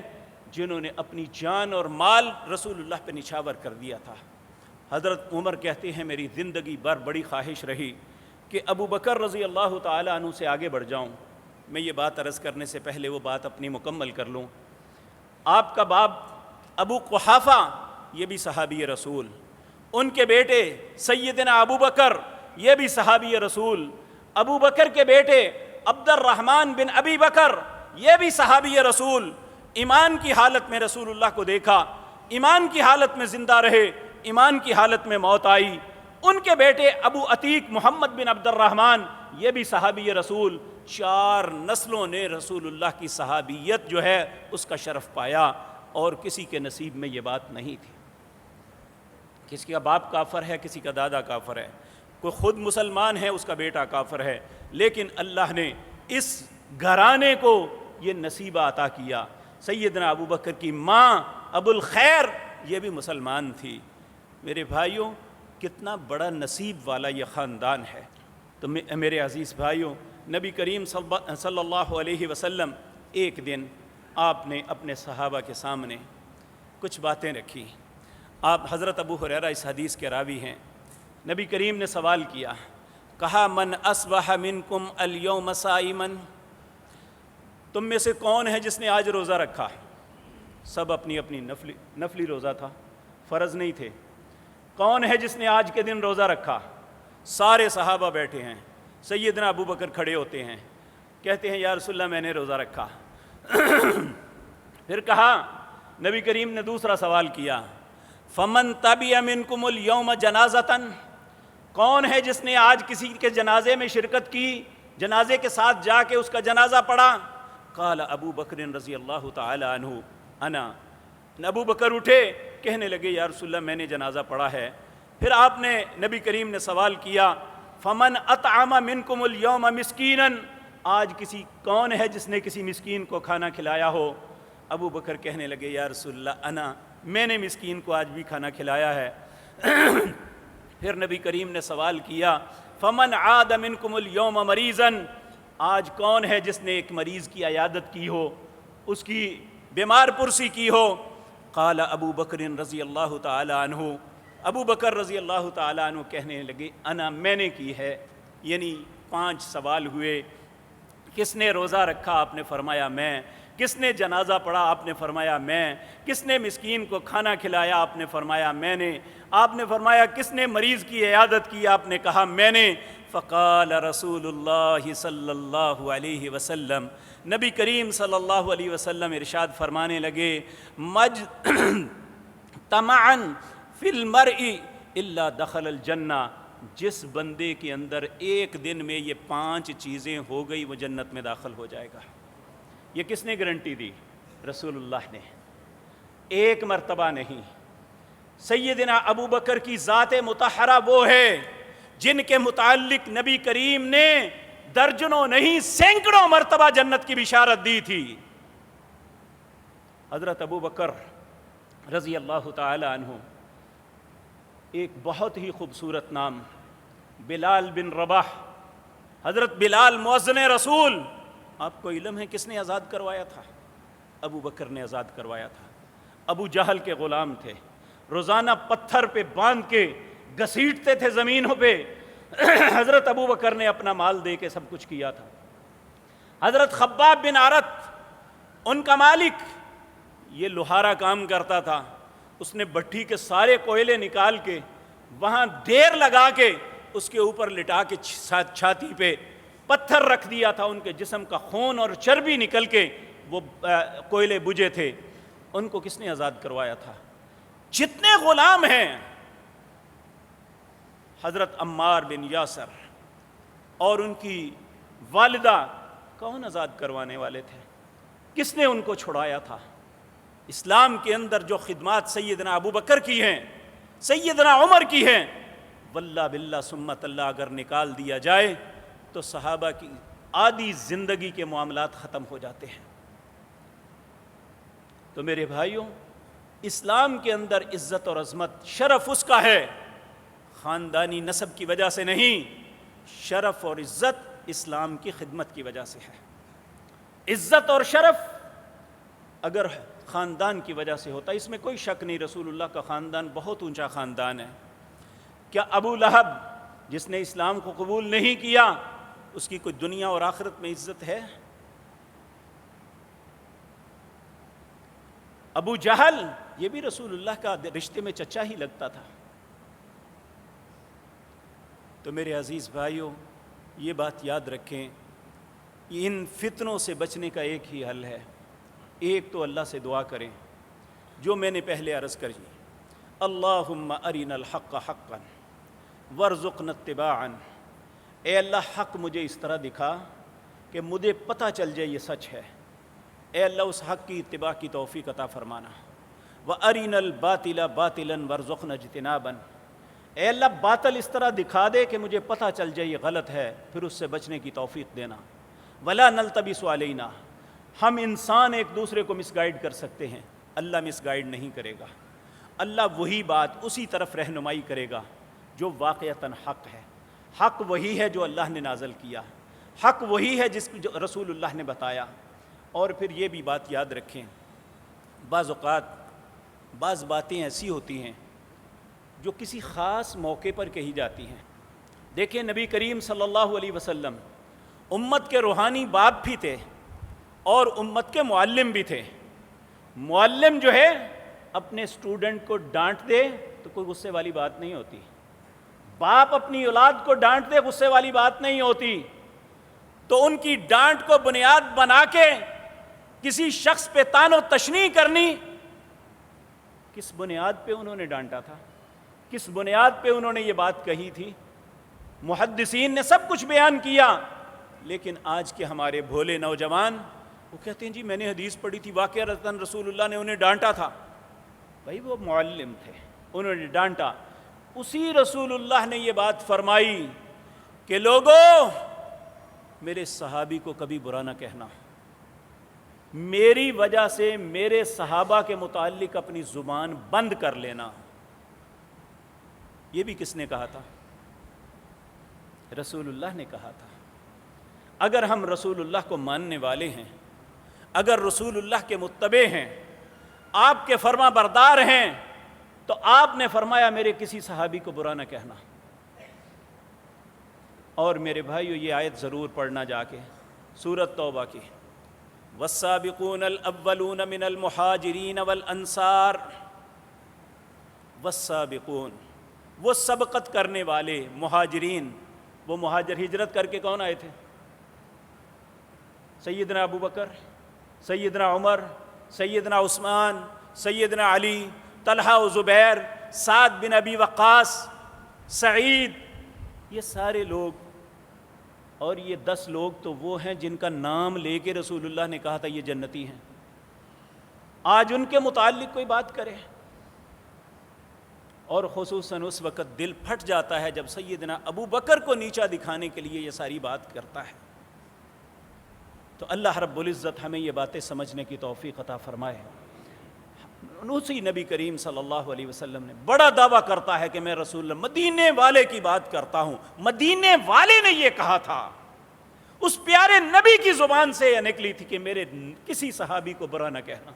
جنہوں نے اپنی جان اور مال رسول اللہ پہ نچھاور کر دیا تھا۔ حضرت عمر کہتے ہیں میری زندگی بھر بڑی خواہش رہی کہ ابو بکر رضی اللہ تعالی عنہ سے آگے بڑھ جاؤں۔ میں یہ بات عرض کرنے سے پہلے وہ بات اپنی مکمل کر لوں۔ آپ کا باپ ابو قحافہ یہ بھی صحابی رسول، ان کے بیٹے سیدنا ابو بکر یہ بھی صحابی رسول، ابو بکر کے بیٹے عبد الرحمن بن ابی بکر یہ بھی صحابی رسول۔ ایمان کی حالت میں رسول اللہ کو دیکھا، ایمان کی حالت میں زندہ رہے، ایمان کی حالت میں موت آئی۔ ان کے بیٹے ابو عتیق محمد بن عبد الرحمن یہ بھی صحابی رسول۔ 4 نسلوں نے رسول اللہ کی صحابیت جو ہے اس کا شرف پایا، اور کسی کے نصیب میں یہ بات نہیں تھی۔ کسی کا باپ کافر ہے، کسی کا دادا کافر ہے، کوئی خود مسلمان ہے اس کا بیٹا کافر ہے، لیکن اللہ نے اس گھرانے کو یہ نصیبہ عطا کیا۔ سیدنا ابو بکر کی ماں ابو الخیر یہ بھی مسلمان تھی۔ میرے بھائیوں، کتنا بڑا نصیب والا یہ خاندان ہے۔ تو میرے عزیز بھائیوں، نبی کریم صلی اللہ علیہ وسلم ایک دن آپ نے اپنے صحابہ کے سامنے کچھ باتیں رکھی. آپ حضرت ابو ہریرہ اس حدیث کے راوی ہیں. نبی کریم نے سوال کیا, کہا من اصبح منکم اليوم صائما, تم میں سے کون ہے جس نے آج روزہ رکھا؟ سب اپنی اپنی نفلی روزہ تھا, فرض نہیں تھے. کون ہے جس نے آج کے دن روزہ رکھا؟ سارے صحابہ بیٹھے ہیں. سیدنا ابو بکر کھڑے ہوتے ہیں, کہتے ہیں یا رسول اللہ میں نے روزہ رکھا. پھر کہا, نبی کریم نے دوسرا سوال کیا, فمن تبع منکم اليوم جنازۃ, کون ہے جس نے آج کسی کے جنازے میں شرکت کی, جنازے کے ساتھ جا کے اس کا جنازہ پڑھا؟ قال ابو بکر رضی اللہ تعالی عنہ انا, ابو بکر اٹھے, کہنے لگے یا رسول اللہ میں نے جنازہ پڑھا ہے. پھر آپ نے, نبی کریم نے سوال کیا, فمن اطعم منکم اليوم مسکینا, آج کون ہے جس نے کسی مسکین کو کھانا کھلایا ہو؟ ابو بکر کہنے لگے یا رسول اللہ انا, میں نے مسکین کو آج بھی کھانا کھلایا ہے. پھر نبی کریم نے سوال کیا, فمن عاد منکم اليوم مریضا, آج کون ہے جس نے ایک مریض کی عیادت کی ہو, اس کی بیمار پرسی کی ہو؟ قال ابو بکر رضی اللہ تعالی عنہ, ابو بکر رضی اللہ تعالی عنہ کہنے لگے انا, میں نے کی ہے. یعنی 5 سوال ہوئے. کس نے روزہ رکھا؟ آپ نے فرمایا میں. کس نے جنازہ پڑھا؟ آپ نے فرمایا میں. کس نے مسکین کو کھانا کھلایا؟ آپ نے فرمایا میں نے. آپ نے فرمایا کس نے مریض کی عیادت کی؟ آپ نے کہا میں نے. فقال رسول اللہ صلی اللہ علیہ وسلم, نبی کریم صلی اللہ علیہ وسلم ارشاد فرمانے لگے, مج طمعا فی المرء الا دخل الجنہ, جس بندے کے اندر ایک دن میں یہ 5 چیزیں ہو گئی وہ جنت میں داخل ہو جائے گا. یہ کس نے گارنٹی دی؟ رسول اللہ نے. ایک مرتبہ نہیں. سیدنا ابو بکر کی ذات مطہرہ وہ ہے جن کے متعلق نبی کریم نے درجنوں نہیں سینکڑوں مرتبہ جنت کی بشارت دی تھی. حضرت ابو بکر رضی اللہ تعالی عنہ, ایک بہت ہی خوبصورت نام, بلال بن رباح. حضرت بلال مؤذن رسول, آپ کو علم ہے کس نے آزاد کروایا تھا؟ ابو بکر نے آزاد کروایا تھا. ابو جہل کے غلام تھے, روزانہ پتھر پہ باندھ کے گھسیٹتے تھے زمینوں پہ. حضرت ابو بکر نے اپنا مال دے کے سب کچھ کیا تھا. حضرت خباب بن عارت, ان کا مالک, یہ لوہارا کام کرتا تھا. اس نے بھٹی کے سارے کوئلے نکال کے وہاں ڈیر لگا کے اس کے اوپر لٹا کے چھاتی پہ پتھر رکھ دیا تھا. ان کے جسم کا خون اور چربی نکل کے وہ کوئلے بجھے تھے. ان کو کس نے آزاد کروایا تھا؟ جتنے غلام ہیں, حضرت عمار بن یاسر اور ان کی والدہ, کون آزاد کروانے والے تھے؟ کس نے ان کو چھڑایا تھا؟ اسلام کے اندر جو خدمات سیدنا ابو بکر کی ہیں, سیدنا عمر کی ہیں, واللہ باللہ سمت اللہ اگر نکال دیا جائے تو صحابہ کی آدھی زندگی کے معاملات ختم ہو جاتے ہیں. تو میرے بھائیوں, اسلام کے اندر عزت اور عظمت, شرف اس کا ہے, خاندانی نسب کی وجہ سے نہیں. شرف اور عزت اسلام کی خدمت کی وجہ سے ہے. عزت اور شرف اگر خاندان کی وجہ سے ہوتا, اس میں کوئی شک نہیں, رسول اللہ کا خاندان بہت اونچا خاندان ہے. کیا ابو لہب جس نے اسلام کو قبول نہیں کیا, اس کی کوئی دنیا اور آخرت میں عزت ہے؟ ابو جہل, یہ بھی رسول اللہ کا رشتے میں چچا ہی لگتا تھا. تو میرے عزیز بھائیوں, یہ بات یاد رکھیں, ان فتنوں سے بچنے کا ایک ہی حل ہے. ایک تو اللہ سے دعا کریں جو میں نے پہلے عرض کری, اللہم ارنا الحق حقا وارزقنا اتباعا. اے اللہ حق مجھے اس طرح دکھا کہ مجھے پتہ چل جائے یہ سچ ہے. اے اللہ اس حق کی اتباع کی توفیق عطا فرمانا. وارنا الباطل باطلا وارزقنا اجتنابا. اے اللہ باطل اس طرح دکھا دے کہ مجھے پتہ چل جائے یہ غلط ہے, پھر اس سے بچنے کی توفیق دینا. ولا نلتبس علینا, ہم انسان ایک دوسرے کو مس گائیڈ کر سکتے ہیں, اللہ مس گائیڈ نہیں کرے گا. اللہ وہی بات اسی طرف رہنمائی کرے گا جو واقعتاً حق ہے. حق وہی ہے جو اللہ نے نازل کیا, حق وہی ہے جس جو رسول اللہ نے بتایا. اور پھر یہ بھی بات یاد رکھیں, بعض اوقات بعض باتیں ایسی ہوتی ہیں جو کسی خاص موقع پر کہی جاتی ہیں. دیکھیں نبی کریم صلی اللہ علیہ وسلم امت کے روحانی باپ بھی تھے اور امت کے معلم بھی تھے. معلم جو ہے اپنے اسٹوڈنٹ کو ڈانٹ دے تو کوئی غصے والی بات نہیں ہوتی. باپ اپنی اولاد کو ڈانٹ دے غصے والی بات نہیں ہوتی. تو ان کی ڈانٹ کو بنیاد بنا کے کسی شخص پہ طعن و تشنیع کرنی، کس بنیاد پہ انہوں نے ڈانٹا تھا، کس بنیاد پہ انہوں نے یہ بات کہی تھی؟ محدثین نے سب کچھ بیان کیا، لیکن آج کے ہمارے بھولے نوجوان وہ کہتے ہیں جی میں نے حدیث پڑھی تھی واقعتاً رسول اللہ نے انہیں ڈانٹا تھا. بھائی وہ معلم تھے، انہوں نے ڈانٹا. اسی رسول اللہ نے یہ بات فرمائی کہ لوگوں میرے صحابی کو کبھی برا نہ کہنا، میری وجہ سے میرے صحابہ کے متعلق اپنی زبان بند کر لینا. یہ بھی کس نے کہا تھا؟ رسول اللہ نے کہا تھا. اگر ہم رسول اللہ کو ماننے والے ہیں، اگر رسول اللہ کے متبع ہیں، آپ کے فرما بردار ہیں، تو آپ نے فرمایا میرے کسی صحابی کو برا نہ کہنا. اور میرے بھائیو یہ آیت ضرور پڑھنا جا کے، سورۃ توبہ کی، والسابقون الاولون من المہاجرین والانصار. والسابقون، وہ سبقت کرنے والے مہاجرین. وہ مہاجر ہجرت کر کے کون آئے تھے؟ سیدنا ابو بکر، سیدنا عمر، سیدنا عثمان، سیدنا علی، طلحہ و زبیر، سعد بن ابی وقاص، سعید. یہ سارے لوگ، اور یہ 10 لوگ تو وہ ہیں جن کا نام لے کے رسول اللہ نے کہا تھا یہ جنتی ہیں. آج ان کے متعلق کوئی بات کرے اور خصوصاً اس وقت دل پھٹ جاتا ہے جب سیدنا ابو بکر کو نیچا دکھانے کے لیے یہ ساری بات کرتا ہے. تو اللہ رب العزت ہمیں یہ باتیں سمجھنے کی توفیق عطا فرمائے. اسی نبی کریم صلی اللہ علیہ وسلم نے بڑا دعویٰ کرتا ہے کہ میں رسول اللہ مدینے والے کی بات کرتا ہوں. مدینے والے نے یہ کہا تھا، اس پیارے نبی کی زبان سے یہ نکلی تھی کہ میرے کسی صحابی کو برا نہ کہنا.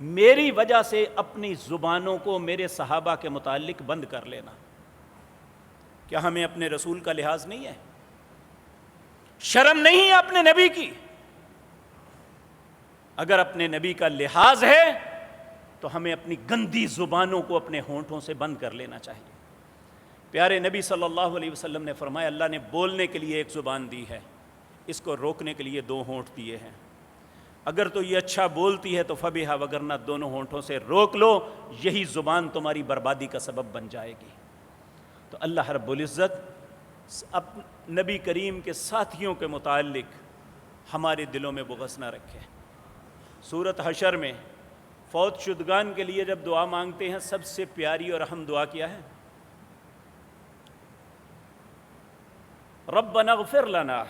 میری وجہ سے اپنی زبانوں کو میرے صحابہ کے متعلق بند کر لینا. کیا ہمیں اپنے رسول کا لحاظ نہیں ہے؟ شرم نہیں ہے اپنے نبی کی؟ اگر اپنے نبی کا لحاظ ہے تو ہمیں اپنی گندی زبانوں کو اپنے ہونٹوں سے بند کر لینا چاہیے. پیارے نبی صلی اللہ علیہ وسلم نے فرمایا اللہ نے بولنے کے لیے ایک زبان دی ہے، اس کو روکنے کے لیے 2 ہونٹ دیے ہیں. اگر تو یہ اچھا بولتی ہے تو فبیہا، وگرنہ دونوں ہونٹوں سے روک لو، یہی زبان تمہاری بربادی کا سبب بن جائے گی. تو اللہ رب العزت نبی کریم کے ساتھیوں کے متعلق ہمارے دلوں میں بغض نہ رکھے. سورۃ حشر میں فوت شدگان کے لیے جب دعا مانگتے ہیں سب سے پیاری اور اہم دعا کیا ہے؟ ربنا اغفر لنا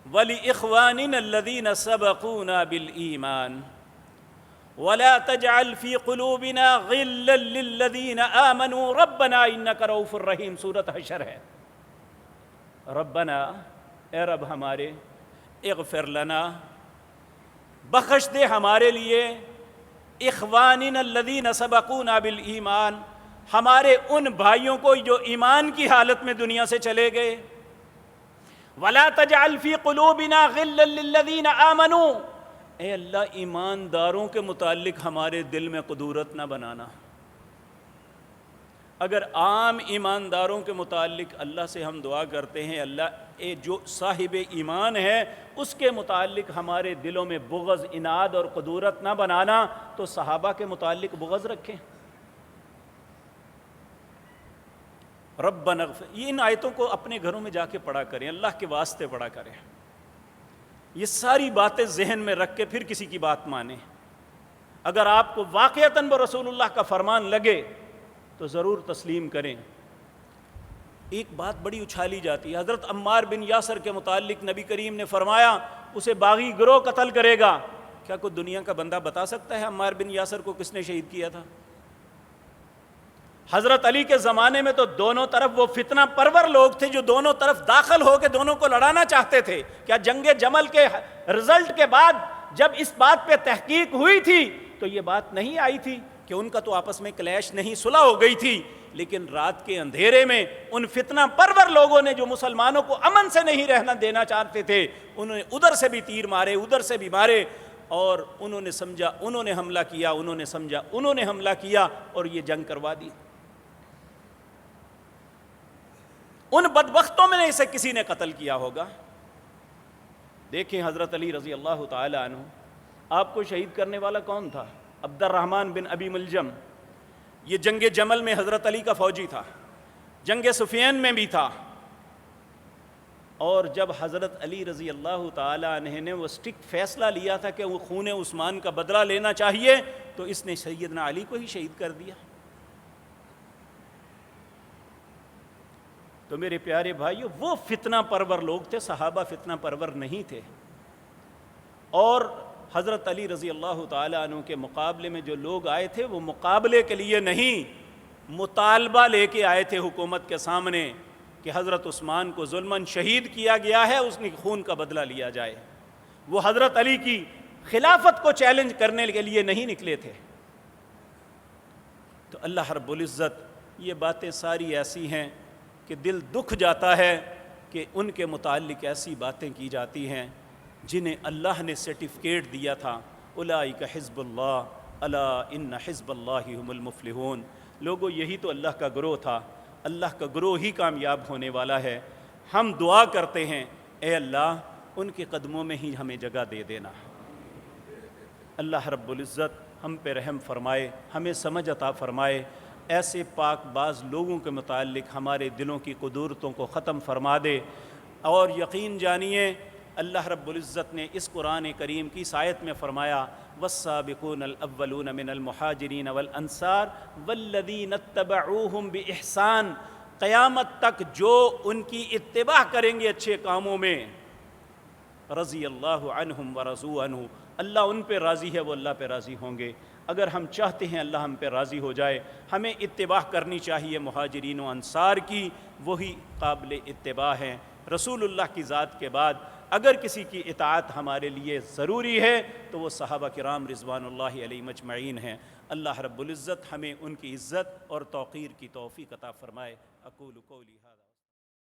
وَلِإِخْوَانِنَا الَّذِينَ سَبَقُونَا بِالْإِيمَانِ وَلَا تَجْعَلْ فِي قُلُوبِنَا غِلًّا لِّلَّذِينَ آمَنُوا رَبَّنَا إِنَّكَ رَءُوفٌ رَحِيمٌ. سورۃ حشر ہے. ربنا، اے رب ہمارے، اغفر لنا، بخش دے ہمارے لیے، اخواننا الذین سبقونا بالایمان، ہمارے ان بھائیوں کو جو ایمان کی حالت میں دنیا سے چلے گئے. ولا تجعل فی قلوبنا غلا للذین آمنوا، اے اللہ ایمانداروں کے متعلق ہمارے دل میں قدورت نہ بنانا. اگر عام ایمانداروں کے متعلق اللہ سے ہم دعا کرتے ہیں اللہ اے جو صاحب ایمان ہے اس کے متعلق ہمارے دلوں میں بغض، اناد اور قدورت نہ بنانا، تو صحابہ کے متعلق بغض رکھیں. ربنا اغفر، یہ ان آیتوں کو اپنے گھروں میں جا کے پڑھا کریں، اللہ کے واسطے پڑھا کریں. یہ ساری باتیں ذہن میں رکھ کے پھر کسی کی بات مانیں. اگر آپ کو واقعتاً وہ رسول اللہ کا فرمان لگے تو ضرور تسلیم کریں. ایک بات بڑی اچھالی جاتی ہے، حضرت عمار بن یاسر کے متعلق نبی کریم نے فرمایا اسے باغی گروہ قتل کرے گا. کیا کوئی دنیا کا بندہ بتا سکتا ہے عمار بن یاسر کو کس نے شہید کیا تھا؟ حضرت علی کے زمانے میں تو دونوں طرف وہ فتنہ پرور لوگ تھے جو دونوں طرف داخل ہو کے دونوں کو لڑانا چاہتے تھے. کیا جنگ جمل کے رزلٹ کے بعد جب اس بات پہ تحقیق ہوئی تھی تو یہ بات نہیں آئی تھی کہ ان کا تو آپس میں کلیش نہیں، صلح ہو گئی تھی، لیکن رات کے اندھیرے میں ان فتنہ پرور لوگوں نے جو مسلمانوں کو امن سے نہیں رہنا دینا چاہتے تھے، انہوں نے ادھر سے بھی تیر مارے، ادھر سے بھی مارے، اور انہوں نے سمجھا انہوں نے حملہ کیا، انہوں نے سمجھا انہوں نے حملہ کیا، اور یہ جنگ کروا دی۔ ان بدبختوں میں سے کسی نے قتل کیا ہوگا۔ دیکھیں حضرت علی رضی اللہ تعالی عنہ، آپ کو شہید کرنے والا کون تھا؟ عبد الرحمن بن ابی ملجم۔ یہ جنگ جمل میں حضرت علی کا فوجی تھا، جنگ صفین میں بھی تھا، اور جب حضرت علی رضی اللہ تعالی عنہ نے وہ سٹرکٹ فیصلہ لیا تھا کہ وہ خون عثمان کا بدلہ لینا چاہیے، تو اس نے سیدنا علی کو ہی شہید کر دیا۔ تو میرے پیارے بھائیو، وہ فتنہ پرور لوگ تھے، صحابہ فتنہ پرور نہیں تھے۔ اور حضرت علی رضی اللہ تعالیٰ عنہ کے مقابلے میں جو لوگ آئے تھے، وہ مقابلے کے لیے نہیں، مطالبہ لے کے آئے تھے حکومت کے سامنے کہ حضرت عثمان کو ظلماً شہید کیا گیا ہے، اس نے خون کا بدلہ لیا جائے۔ وہ حضرت علی کی خلافت کو چیلنج کرنے کے لیے نہیں نکلے تھے۔ تو اللہ رب العزت، یہ باتیں ساری ایسی ہیں کہ دل دکھ جاتا ہے کہ ان کے متعلق ایسی باتیں کی جاتی ہیں جنہیں اللہ نے سرٹیفکیٹ دیا تھا، اولئک حزب اللہ الا ان حزب اللہ هم المفلحون۔ لوگوں، یہی تو اللہ کا گروہ تھا، اللہ کا گروہ ہی کامیاب ہونے والا ہے۔ ہم دعا کرتے ہیں، اے اللہ ان کے قدموں میں ہی ہمیں جگہ دے دینا۔ اللہ رب العزت ہم پہ رحم فرمائے، ہمیں سمجھ عطا فرمائے، ایسے پاک باز لوگوں کے متعلق ہمارے دلوں کی قدورتوں کو ختم فرما دے۔ اور یقین جانیے، اللہ رب العزت نے اس قرآن کریم کی آیت میں فرمایا، والسابقون الاولون من المہاجرین والانصار والذین اتبعوہم باحسان، قیامت تک جو ان کی اتباع کریں گے اچھے کاموں میں، رضی اللہ عنہم ورضوا عنہ، اللہ ان پہ راضی ہے، وہ اللہ پہ راضی ہوں گے۔ اگر ہم چاہتے ہیں اللہ ہم پہ راضی ہو جائے، ہمیں اتباع کرنی چاہیے مہاجرین و انصار کی، وہی قابل اتباع ہیں۔ رسول اللہ کی ذات کے بعد اگر کسی کی اطاعت ہمارے لیے ضروری ہے تو وہ صحابہ کرام رضوان اللہ علیہم اجمعین ہیں۔ اللہ رب العزت ہمیں ان کی عزت اور توقیر کی توفیق عطا فرمائے۔ اقول قولی ھذا